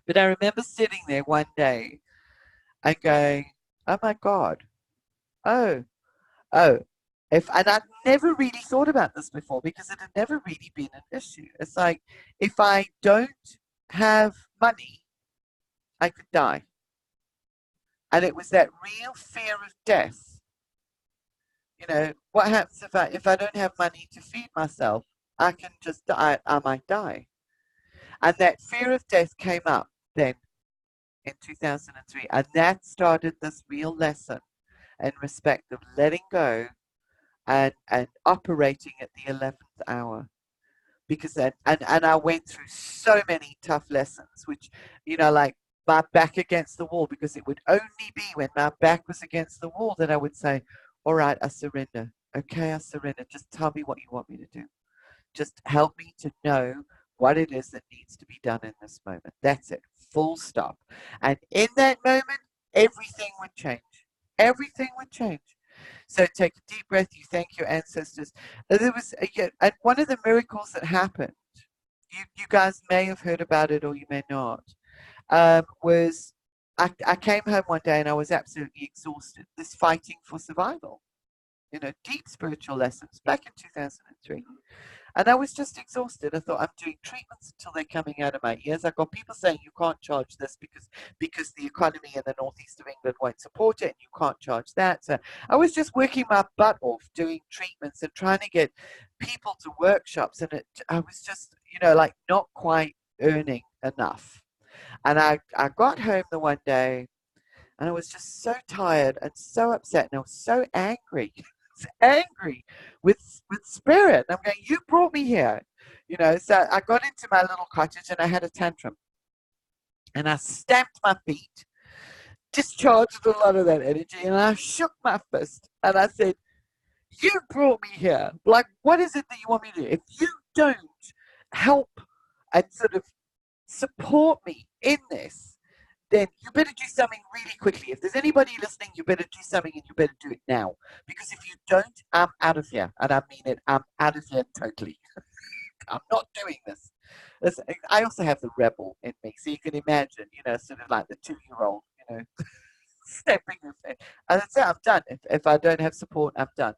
But I remember sitting there one day and going, oh my God, and I'd never really thought about this before because it had never really been an issue. It's like, if I don't have money, I could die. And it was that real fear of death You know, what happens if I don't have money to feed myself? I can just die. I might die. And that fear of death came up then in 2003, and that started this real lesson in respect of letting go and operating at the 11th hour. Because and I went through so many tough lessons, which, you know, like my back against the wall, because it would only be when my back was against the wall that I would say, all right, I surrender. Okay, I surrender. Just tell me what you want me to do. Just help me to know what it is that needs to be done in this moment. That's it. Full stop. And in that moment, everything would change. Everything would change. So take a deep breath. You thank your ancestors. There was and one of the miracles that happened. You guys may have heard about it or you may not. Was I came home one day and I was absolutely exhausted. This fighting for survival. You know, deep spiritual lessons back in 2003. And I was just exhausted. I thought, I'm doing treatments until they're coming out of my ears. I got people saying you can't charge this because the economy in the northeast of England won't support it, and you can't charge that. So I was just working my butt off doing treatments and trying to get people to workshops, and I was just, you know, like not quite earning enough. And I got home the one day, and I was just so tired and so upset, and I was so angry. Angry with spirit. I'm going, you brought me here. You know, so I got into my little cottage and I had a tantrum. And I stamped my feet, discharged a lot of that energy, and I shook my fist and I said, you brought me here. Like, what is it that you want me to do? If you don't help and sort of support me in this, then you better do something really quickly. If there's anybody listening, you better do something and you better do it now. Because if you don't, I'm out of here. And I mean it, I'm out of here totally. I'm not doing this. I also have the rebel in me. So you can imagine, you know, sort of like the 2-year-old, you know, stepping in there. And that's it, I'm done. If I don't have support, I'm done.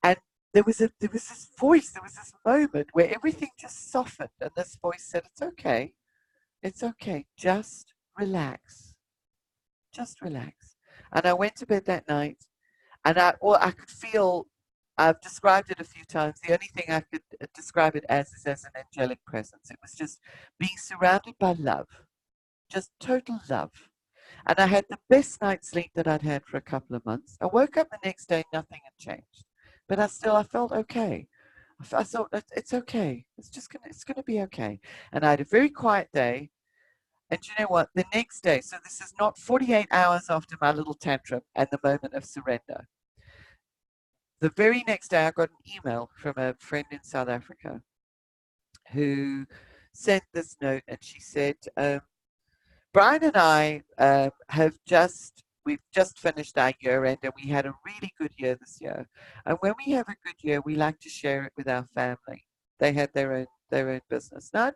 And there was this voice, there was this moment where everything just softened. And this voice said, it's okay. It's okay. Just relax. Just relax. And I went to bed that night, and I could feel. I've described it a few times. The only thing I could describe it as is as an angelic presence. It was just being surrounded by love, just total love. And I had the best night's sleep that I'd had for a couple of months. I woke up the next day, nothing had changed, but I felt okay. I thought it's okay. It's gonna be okay. And I had a very quiet day. And you know what? The next day, so this is not 48 hours after my little tantrum and the moment of surrender. The very next day, I got an email from a friend in South Africa who sent this note, and she said, Brian and I we've just finished our year end, and we had a really good year this year. And when we have a good year, we like to share it with our family. They had their own business. Now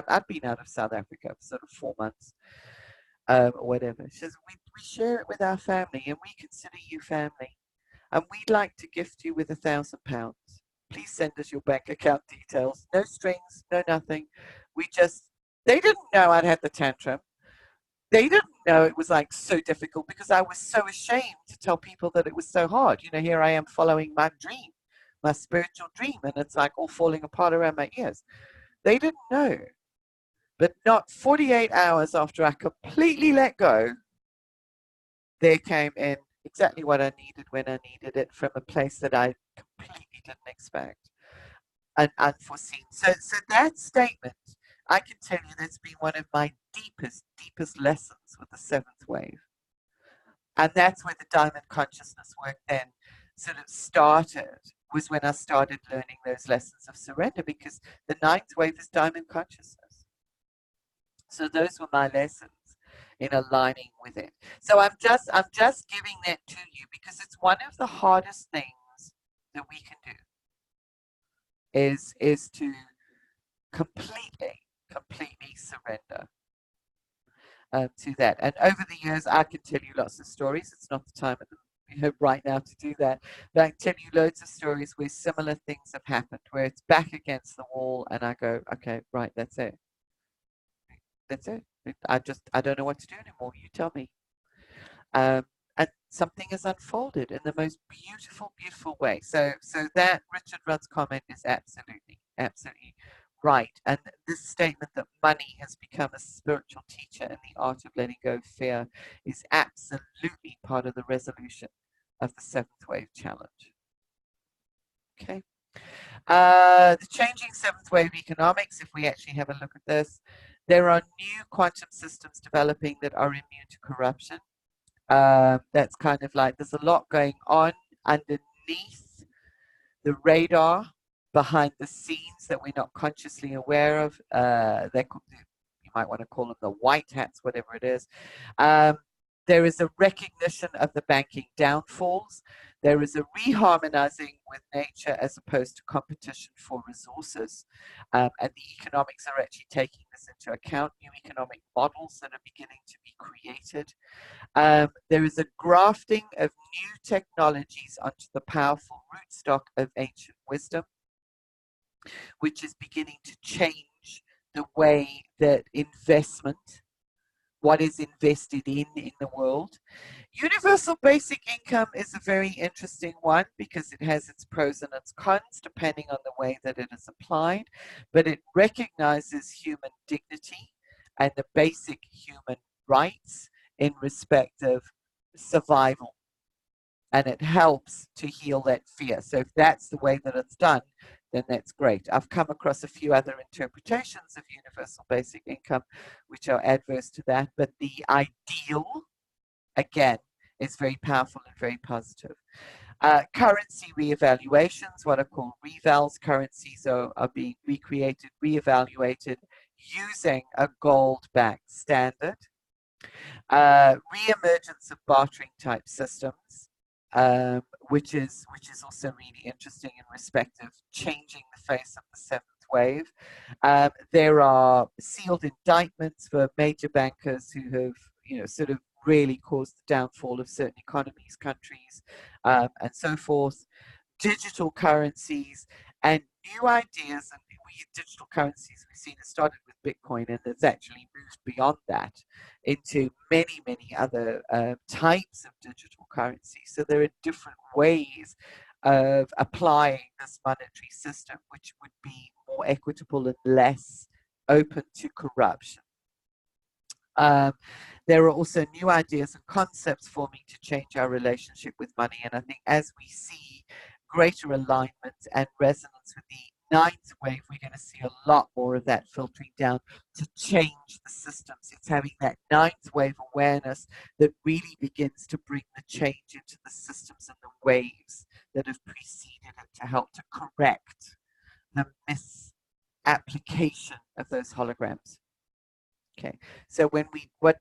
I'd been out of South Africa for sort of 4 months, or whatever. She says we share it with our family, and we consider you family, and we'd like to gift you with £1,000. Please send us your bank account details. No strings, no nothing. They didn't know I'd had the tantrum. They didn't know it was like so difficult because I was so ashamed to tell people that it was so hard. You know, here I am following my dream, my spiritual dream, and it's like all falling apart around my ears. They didn't know. But not 48 hours after I completely let go, there came in exactly what I needed when I needed it, from a place that I completely didn't expect and unforeseen. So that statement, I can tell you, that's been one of my deepest lessons with the seventh wave. And that's where the diamond consciousness work then sort of started, was when I started learning those lessons of surrender, because the ninth wave is diamond consciousness. So those were my lessons in aligning with it. So I'm just giving that to you because it's one of the hardest things that we can do, is to completely surrender to that. And over the years, I can tell you lots of stories. It's not the time right now to do that, but I can tell you loads of stories where similar things have happened, where it's back against the wall, and I go, okay, right, that's it. That's it. I don't know what to do anymore. You tell me. And and something is unfolded in the most beautiful, beautiful way. So that Richard Rudd's comment is absolutely, absolutely right. And this statement that money has become a spiritual teacher in the art of letting go of fear is absolutely part of the resolution of the seventh wave challenge. Okay. The changing seventh wave economics, if we actually have a look at this, there are new quantum systems developing that are immune to corruption. That's kind of like there's a lot going on underneath the radar, behind the scenes that we're not consciously aware of. You might want to call them the white hats, whatever it is. There is a recognition of the banking downfalls. There is a reharmonizing with nature as opposed to competition for resources. And the economics are actually taking this into account, new economic models that are beginning to be created. There is a grafting of new technologies onto the powerful rootstock of ancient wisdom, which is beginning to change the way that investment, what is invested in the world. Universal basic income is a very interesting one because it has its pros and its cons depending on the way that it is applied, but it recognizes human dignity and the basic human rights in respect of survival, and it helps to heal that fear. So if that's the way that it's done, then that's great. I've come across a few other interpretations of universal basic income which are adverse to that, but the ideal, again, is very powerful and very positive. Currency reevaluations, what are called revals, currencies are being recreated, reevaluated using a gold-backed standard. Re-emergence of bartering type systems, which is also really interesting in respect of changing the face of the seventh wave. There are sealed indictments for major bankers who have, sort of really caused the downfall of certain economies, countries, and so forth. Digital currencies and new ideas, and digital currencies, we've seen it started with Bitcoin, and it's actually moved beyond that into many, many other types of digital currency. So there are different ways of applying this monetary system, which would be more equitable and less open to corruption. There are also new ideas and concepts forming to change our relationship with money. And I think as we see greater alignment and resonance with the ninth wave, we're going to see a lot more of that filtering down to change the systems. It's having that ninth wave awareness that really begins to bring the change into the systems and the waves that have preceded it to help to correct the misapplication of those holograms. Okay, so when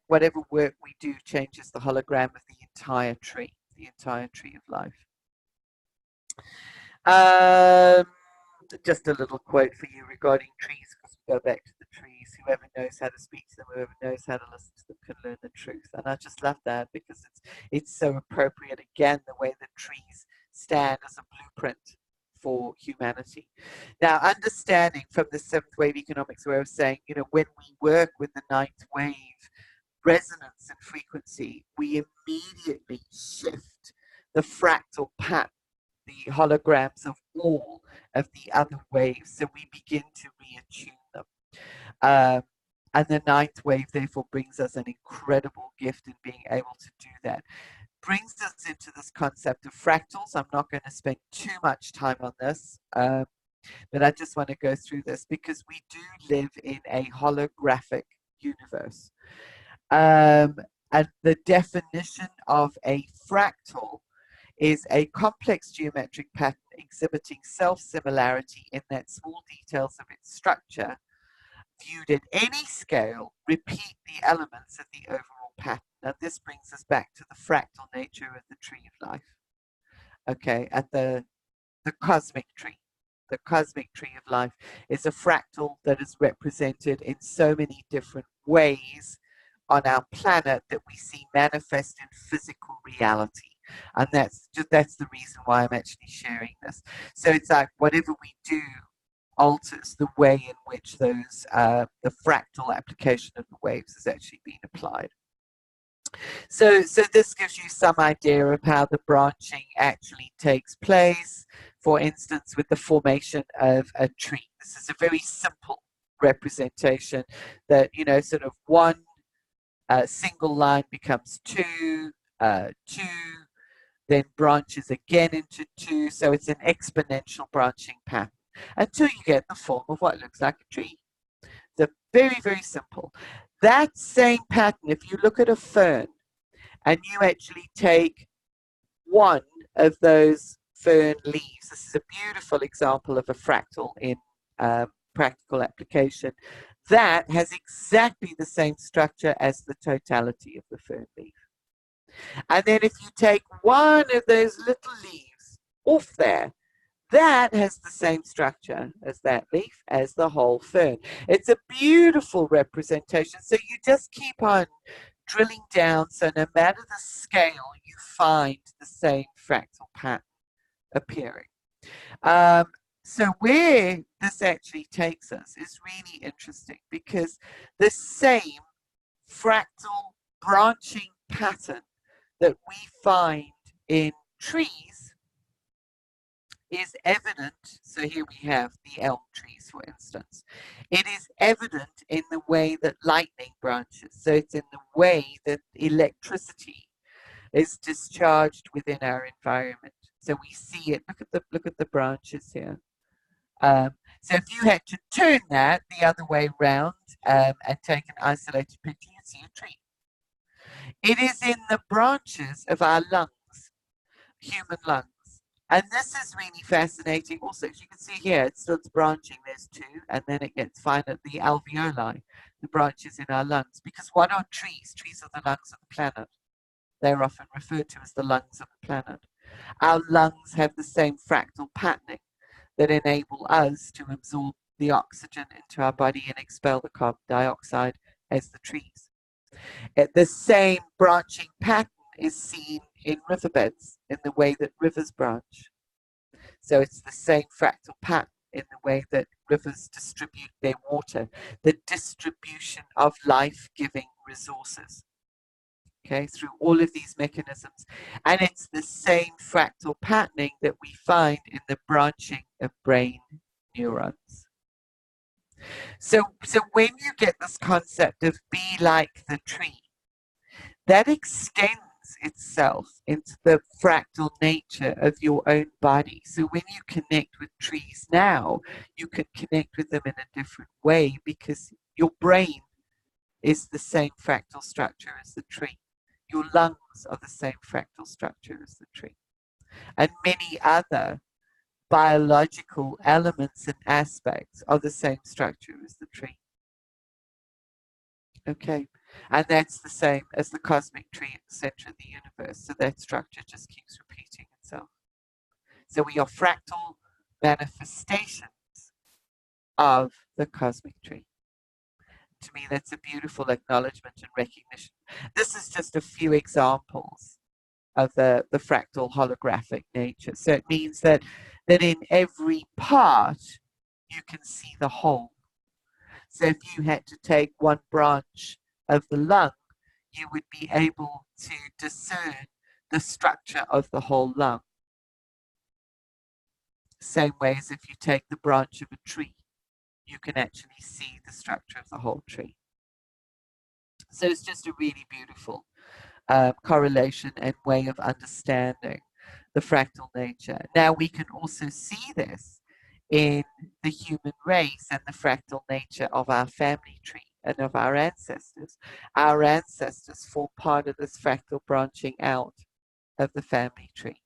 whatever work we do changes the hologram of the entire tree of life. Just a little quote for you regarding trees, because we go back to the trees. Whoever knows how to speak to them, whoever knows how to listen to them, can learn the truth. And I just love that because it's so appropriate. Again, the way that trees stand as a blueprint for humanity. Now, understanding from the seventh wave economics way of saying, when we work with the ninth wave resonance and frequency, we immediately shift the fractal pattern, the holograms of all of the other waves. So we begin to reattune them. And the ninth wave, therefore, brings us an incredible gift in being able to do that. Brings us into this concept of fractals. I'm not going to spend too much time on this, but I just want to go through this because we do live in a holographic universe. And the definition of a fractal is a complex geometric pattern exhibiting self-similarity in that small details of its structure, viewed at any scale, repeat the elements of the overall pattern. Now this brings us back to the fractal nature of the tree of life. Okay, at the cosmic tree. The cosmic tree of life is a fractal that is represented in so many different ways on our planet that we see manifest in physical reality. And that's the reason why I'm actually sharing this. So it's like whatever we do alters the way in which those the fractal application of the waves is actually being applied. So this gives you some idea of how the branching actually takes place. For instance, with the formation of a tree. This is a very simple representation that, you know, sort of one single line becomes two, two, then branches again into two. So it's an exponential branching pattern until you get the form of what looks like a tree. So very, very simple. That same pattern, if you look at a fern and you actually take one of those fern leaves, this is a beautiful example of a fractal in practical application, that has exactly the same structure as the totality of the fern leaf. And then if you take one of those little leaves off there, that has the same structure as that leaf, as the whole fern. It's a beautiful representation. So you just keep on drilling down. So no matter the scale, you find the same fractal pattern appearing. So where this actually takes us is really interesting, because the same fractal branching pattern that we find in trees is evident. So here we have the elm trees, for instance. It is evident in the way that lightning branches. So it's in the way that electricity is discharged within our environment. So we see it. Look at the branches here. So if you had to turn that the other way round and take an isolated picture, you'd see a tree. It is in the branches of our lungs, human lungs. And this is really fascinating also. As you can see here, it starts branching, there's two, and then it gets fine at the alveoli, the branches in our lungs. Because what are trees? Trees are the lungs of the planet. They're often referred to as the lungs of the planet. Our lungs have the same fractal patterning that enable us to absorb the oxygen into our body and expel the carbon dioxide as the trees. The same branching pattern is seen in riverbeds in the way that rivers branch. So it's the same fractal pattern in the way that rivers distribute their water, the distribution of life-giving resources. Okay, through all of these mechanisms. And it's the same fractal patterning that we find in the branching of brain neurons. So when you get this concept of be like the tree, that extends itself into the fractal nature of your own body. So when you connect with trees now, you can connect with them in a different way, because your brain is the same fractal structure as the tree. Your lungs are the same fractal structure as the tree. And many other biological elements and aspects are the same structure as the tree. Okay, and that's the same as the cosmic tree at the center of the universe. So that structure just keeps repeating itself. So we are fractal manifestations of the cosmic tree. To me, that's a beautiful acknowledgement and recognition. This is just a few examples of the fractal holographic nature. So it means that in every part, you can see the whole. So if you had to take one branch of the lung, you would be able to discern the structure of the whole lung. Same way as if you take the branch of a tree, you can actually see the structure of the whole tree. So it's just a really beautiful correlation and way of understanding the fractal nature. Now we can also see this in the human race and the fractal nature of our family tree and of our ancestors. Our ancestors form part of this fractal branching out of the family tree.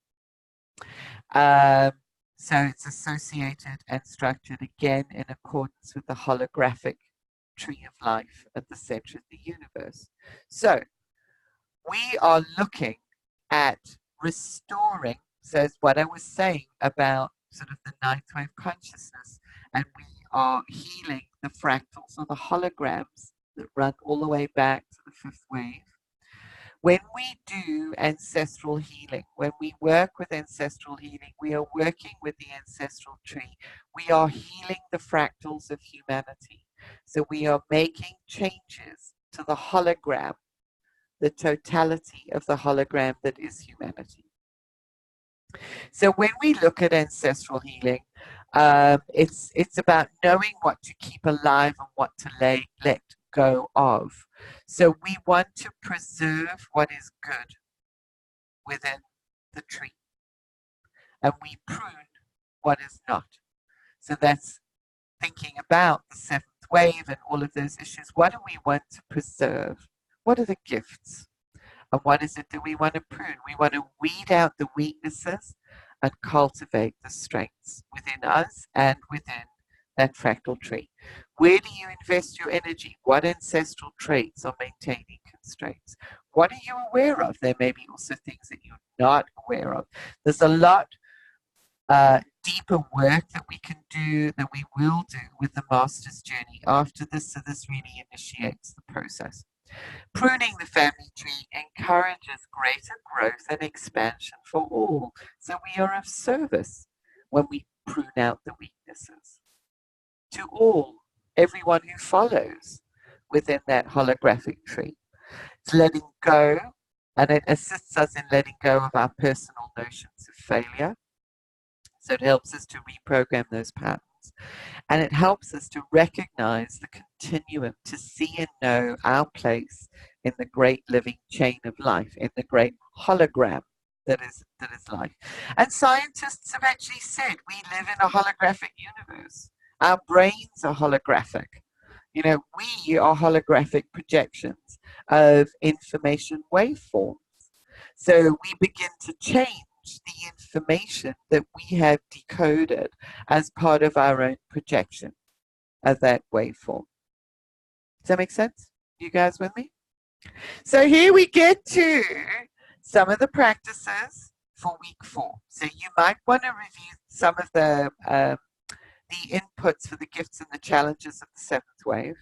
So it's associated and structured again in accordance with the holographic tree of life at the center of the universe. So we are looking at restoring, so it's what I was saying about sort of the ninth wave consciousness, and we are healing the fractals or the holograms that run all the way back to the fifth wave. When we do ancestral healing, when we work with ancestral healing, we are working with the ancestral tree. We are healing the fractals of humanity. So we are making changes to the hologram the totality of the hologram that is humanity. So when we look at ancestral healing, it's about knowing what to keep alive and what to let go of. So we want to preserve what is good within the tree, and we prune what is not. So that's thinking about the seventh wave and all of those issues. What do we want to preserve? What are the gifts? And what is it that we want to prune? We want to weed out the weaknesses and cultivate the strengths within us and within that fractal tree. Where do you invest your energy? What ancestral traits are maintaining constraints? What are you aware of? There may be also things that you're not aware of. There's a lot deeper work that we can do, that we will do with the master's journey after this, so this really initiates the process. Pruning the family tree encourages greater growth and expansion for all. So we are of service when we prune out the weaknesses to all, everyone who follows within that holographic tree. It's letting go, and it assists us in letting go of our personal notions of failure. So it helps us to reprogram those patterns. And it helps us to recognize the continuum, to see and know our place in the great living chain of life, in the great hologram that is life. And scientists have actually said we live in a holographic universe. Our brains are holographic. You know, we are holographic projections of information waveforms. So we begin to change the information that we have decoded as part of our own projection of that waveform. Does that make sense? You guys with me? So here we get to some of the practices for week 4. So you might want to review some of the inputs for the gifts and the challenges of the 7th wave.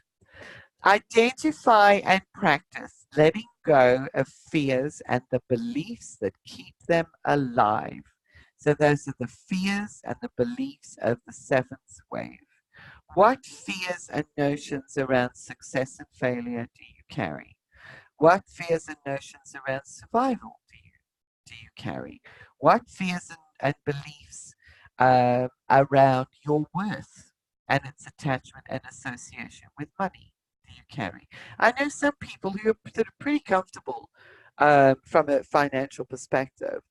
Identify and practice letting go of fears and the beliefs that keep them alive. So those are the fears and the beliefs of the 7th wave. What fears and notions around success and failure do you carry? What fears and notions around survival do you carry? What fears and beliefs around your worth and its attachment and association with money do you carry? I know some people that are pretty comfortable from a financial perspective,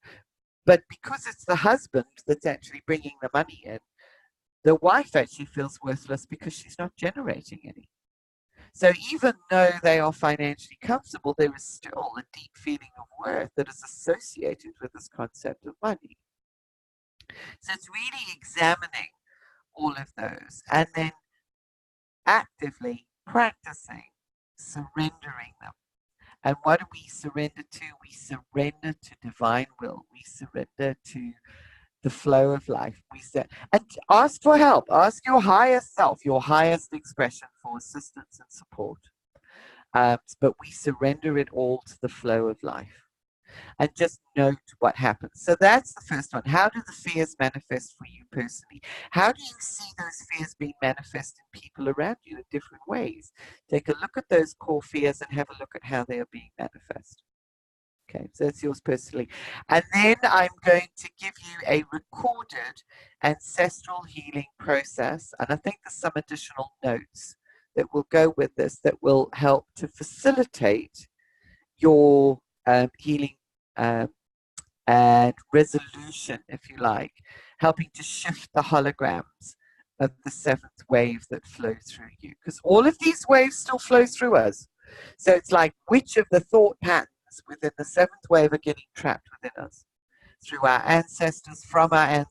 but because it's the husband that's actually bringing the money in, the wife actually feels worthless because she's not generating any. So even though they are financially comfortable, there is still a deep feeling of worth that is associated with this concept of money. So it's really examining all of those and then actively practicing surrendering them. And what do we surrender to? We surrender to divine will. We surrender to the flow of life. And ask for help. Ask your higher self, your highest expression, for assistance and support. But we surrender it all to the flow of life. And just note what happens. So that's the first one. How do the fears manifest for you personally? How do you see those fears being manifest in people around you in different ways? Take a look at those core fears and have a look at how they are being manifest. Okay, so that's yours personally. And then I'm going to give you a recorded ancestral healing process. And I think there's some additional notes that will go with this that will help to facilitate your healing and resolution, if you like, helping to shift the holograms of the 7th wave that flow through you. Because all of these waves still flow through us. So it's like, which of the thought patterns within the 7th wave are getting trapped within us? Through our ancestors, from the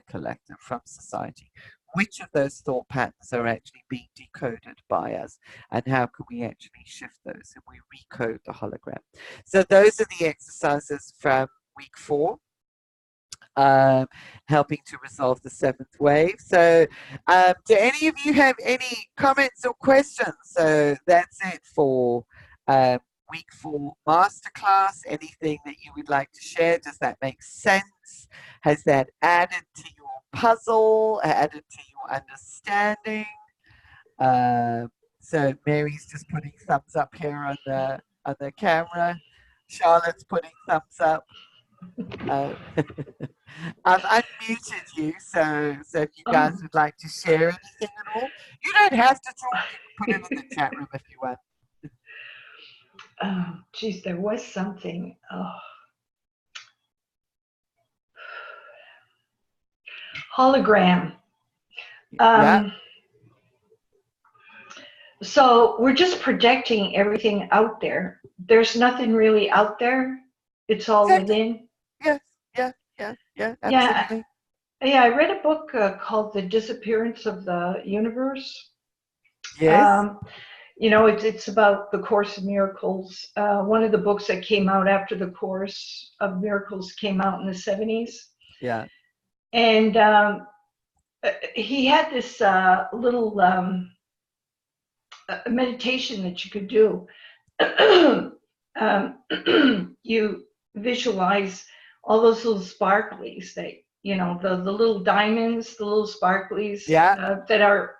collective, from society. Which of those thought patterns are actually being decoded by us, and how can we actually shift those and we recode the hologram? So those are the exercises from week 4, helping to resolve the 7th wave. So do any of you have any comments or questions? So that's it for week 4 masterclass. Anything that you would like to share? Does that make sense? Has that added to your puzzle, added to your understanding? So Mary's just putting thumbs up here on on the camera. Charlotte's putting thumbs up. I've unmuted you, so if you guys
Oh,
would like to share anything at all, you don't have to talk. You can put it in the chat room if you want.
oh, geez, there was something. Oh, hologram.
Yeah,
So we're just projecting everything out there. There's nothing really out there. It's all
exactly.
within.
Yes, yeah,
Yeah,
absolutely.
yeah. I read a book called The Disappearance of the Universe.
Yes,
It's about the Course of Miracles. One of the books that came out after the Course of Miracles came out in the 70s.
yeah,
And he had this little meditation that you could do. You visualize all those little sparklies that, the little diamonds, the little sparklies
yeah,
that are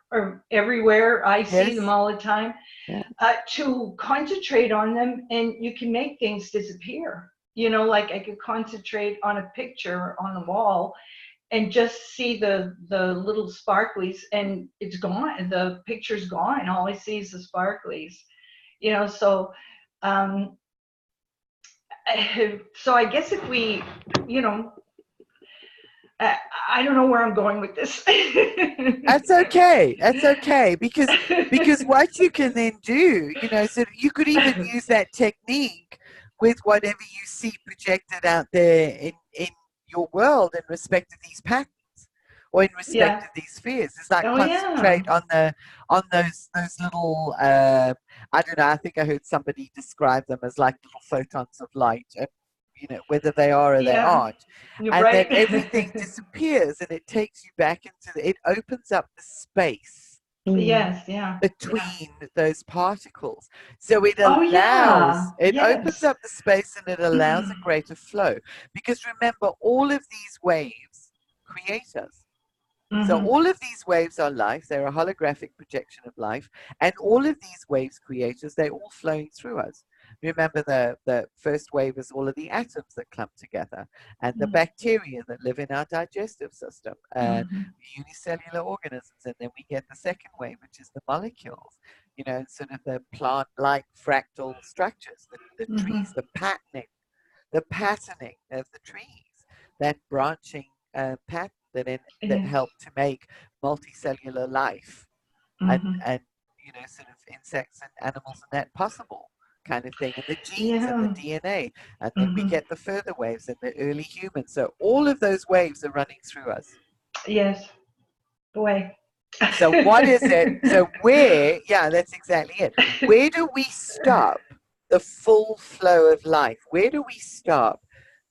everywhere. I see them
yes,
all the time.
Yeah.
To concentrate on them, and you can make things disappear. Like I could concentrate on a picture on the wall and just see the little sparklies, and it's gone. The picture's gone. All I see is the sparklies. So um, so I guess if we, you know, I don't know where I'm going with this.
that's okay. That's okay because what you can then do, so you could even use that technique with whatever you see projected out there in your world in respect of these patterns or in respect
Yeah.
of these spheres. It's like
Oh yeah.
concentrate on those little I don't know, I think I heard somebody describe them as like little photons of light, whether they are or they
Yeah.
aren't,
You're
and then
right.
everything disappears and it takes you back it opens up the space
Yes. Yeah. Yeah.
between those particles. So it
Oh yeah.
opens
Yes.
up the space and it allows a greater flow. Because remember, all of these waves create us. So
Hmm.
all of these waves are life. They're a holographic projection of life. And all of these waves create us. They're all flowing through us. Remember, the first wave is all of the atoms that clump together and the bacteria that live in our digestive system and unicellular organisms. And then we get the second wave, which is the molecules, sort of the plant-like fractal structures, the trees, the patterning of the trees, that branching pattern that
Yes.
help to make multicellular life
Hmm.
and sort of insects and animals and that possible kind of thing, and the genes and the
Yeah.
DNA, and then we
Hmm.
get the further waves and the early humans. So all of those waves are running through us.
Yes. Boy.
So what is it? So yeah, that's exactly it. Where do we stop the full flow of life? Where do we stop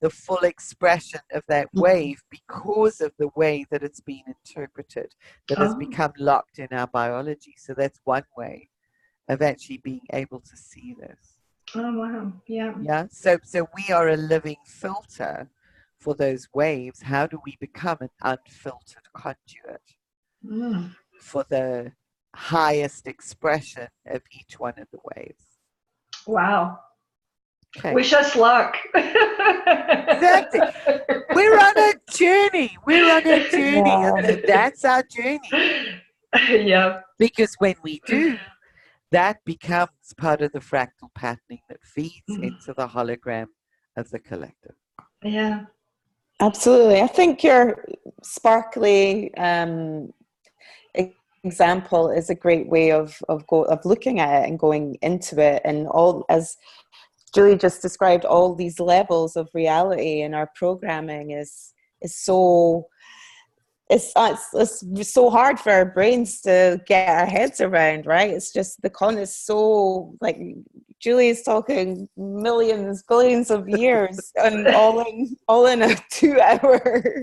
the full expression of that wave because of the way that it's been interpreted, that has
Oh.
become locked in our biology? So that's one way of actually being able to see this.
Oh wow. Yeah.
Yeah. So we are a living filter for those waves. How do we become an unfiltered conduit
Mm.
for the highest expression of each one of the waves?
Wow.
Okay.
Wish us luck.
Exactly. We're on a journey. We're on a journey.
Yeah.
And that's our journey.
Yeah.
Because when we do, that becomes part of the fractal patterning that feeds into the hologram of the collective.
Yeah.
Absolutely. I think your sparkly example is a great way of looking at it and going into it, and all, as Julie just described, all these levels of reality in our programming is so it's so hard for our brains to get our heads around, right? It's just the con is so, like Julie is talking millions, billions of years, and all in a 2 hour.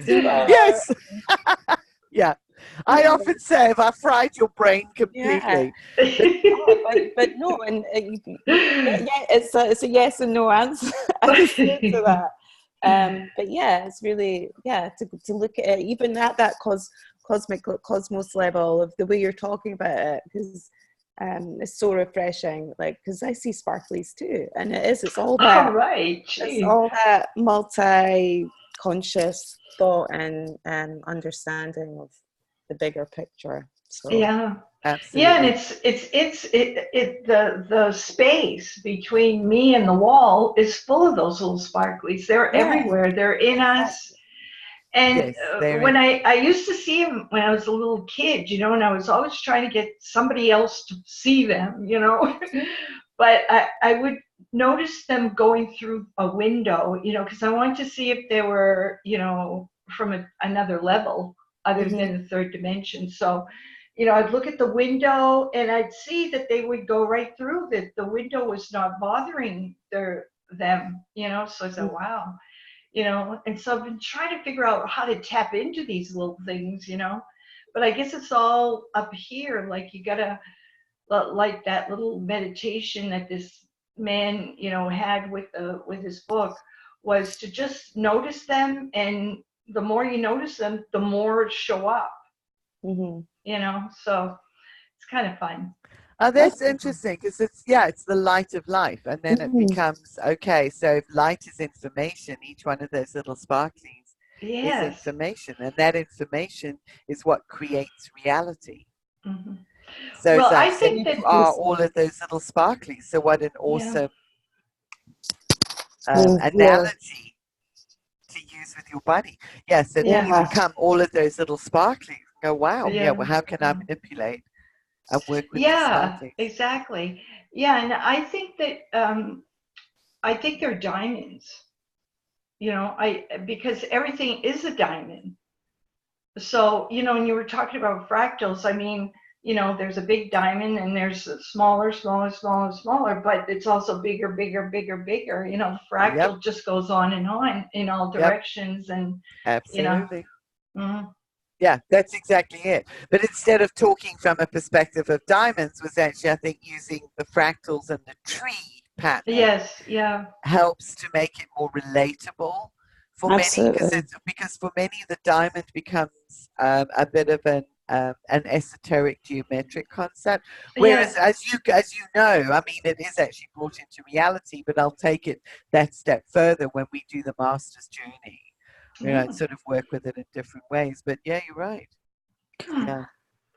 Yes. Yeah. I often say, if I fried your brain completely.
Yeah. but no, and yeah, it's a yes and no answer to that. But yeah, it's really, to look at it even at that cosmic cosmos level of the way you're talking about it, because It's so refreshing, like, because I see sparklies too, and it's all
All
that,
right.
it's
Gee.
all that multi-conscious thought and understanding of the bigger picture. So
Yeah. Yeah, and
Absolutely.
the space between me and the wall is full of those little sparklies. They're
yeah,
everywhere. They're in us.
exactly.
And
Yes, they're
when
in.
I used to see them when I was a little kid, and I was always trying to get somebody else to see them, but I would notice them going through a window, because I wanted to see if they were, from another level other
Hmm.
than the third dimension. So, I'd look at the window and I'd see that they would go right through, that the window was not bothering them, so I said, wow. And so I've been trying to figure out how to tap into these little things, but I guess it's all up here. Like you gotta, like that little meditation that this man, had with his book, was to just notice them, and the more you notice them, the more show up,
Hmm.
so it's kind of fun.
Oh,
That's
that's interesting because it's the light of life, and then it
mhm.
becomes okay. So if light is information, each one of those little sparklings is
Yes.
information, and that information is what creates reality.
Hmm.
So it's
Well, I
like, so
think
you
that,
Beautifully
are
said.
all of those little sparklings. So what an
yeah,
awesome
Yeah,
analogy to use with your body. Yeah, so then you
yeah.
yes,
become all of those little sparklings. Go, wow, yeah.
yeah.
Well, how can I manipulate and work with these
Yeah,
sparklings?
exactly. Yeah, and I think that I think they're diamonds. I because everything is a diamond. So, when you were talking about fractals, I mean, there's a big diamond and there's a smaller, smaller, smaller, smaller, but it's also bigger, bigger, bigger, bigger. The
Yep,
fractal just goes on and on in all
yep,
directions, and you know,
absolutely.
mm,
Yeah, that's exactly it. But instead of talking from a perspective of diamonds, was actually, I think, using the fractals and the tree pattern
yes, yeah,
helps to make it more relatable for many,
Absolutely.
because for many the diamond becomes a bit of an esoteric geometric concept. Whereas,
yes.
as you know, I mean, it is actually brought into reality. But I'll take it that step further when we do the master's journey. And
Mm.
sort of work with it in different ways. But yeah, you're right.
Hmm.
Yeah.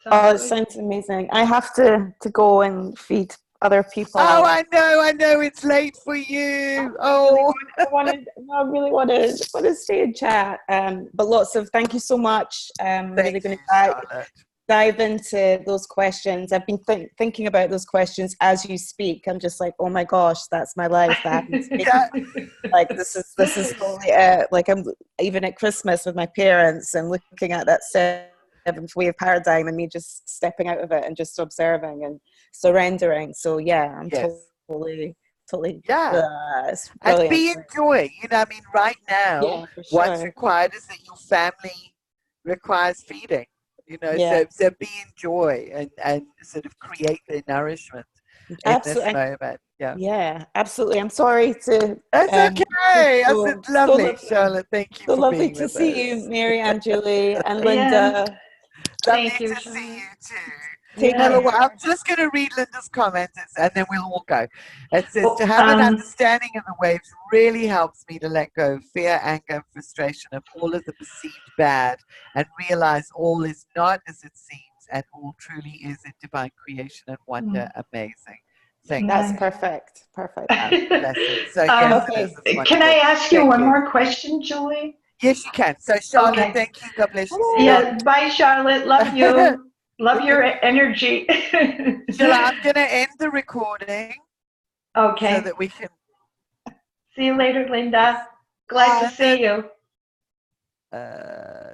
Sounds
Oh, it
good.
sounds amazing. I have to go and feed other
Oh,
people.
I know, it's late for you.
I really
Oh,
want. I really want to stay and chat. But lots of thank you so much.
thank
Really going
you,
to
Charlotte.
dive into those questions. I've been thinking about those questions as you speak. I'm just like, oh my gosh, that's my life. That happens to me.
Yeah,
Like this is totally like I'm even at Christmas with my parents and looking at that seventh wave paradigm and me just stepping out of it and just observing and surrendering. So yeah, I'm
yes,
totally
yeah.
it's
And
brilliant.
be in joy. I mean, right now,
Yeah, for
what's
sure.
required is that your family requires feeding.
Yeah,
So be in joy and sort of create their nourishment in this
absolutely.
moment. Yeah.
Yeah, absolutely. I'm sorry to
That's okay. That's
so
lovely, Charlotte. Thank you
so
for
lovely
being
to
with
see you,
us.
Mary and Julie and
Yeah.
Linda.
Lovely
Thank you,
to see
Charlotte.
you too.
Take
Have a,
Yeah.
care.
I'm just going to read Linda's comments and then we'll all go. It says, to
Well,
have an understanding of the waves really helps me to let go of fear, anger, and frustration of all of the perceived bad and realize all is not as it seems and all truly is in divine creation and wonder. Amazing. Thank
That's
you.
nice.
perfect. Perfect.
Blessing. So, yes, it is.
Okay.
It's
Can I
wonderful.
ask you
Thank
one
you.
more question, Julie?
Yes, you can. So, Charlotte,
Okay.
thank you. God bless you,
Hello.
sweetheart.
Yeah. Bye, Charlotte. Love you. Love your energy.
Sheila, I'm going to end the recording so
Okay.
that we can.
See you later, Linda. Glad to
And
see you.
then,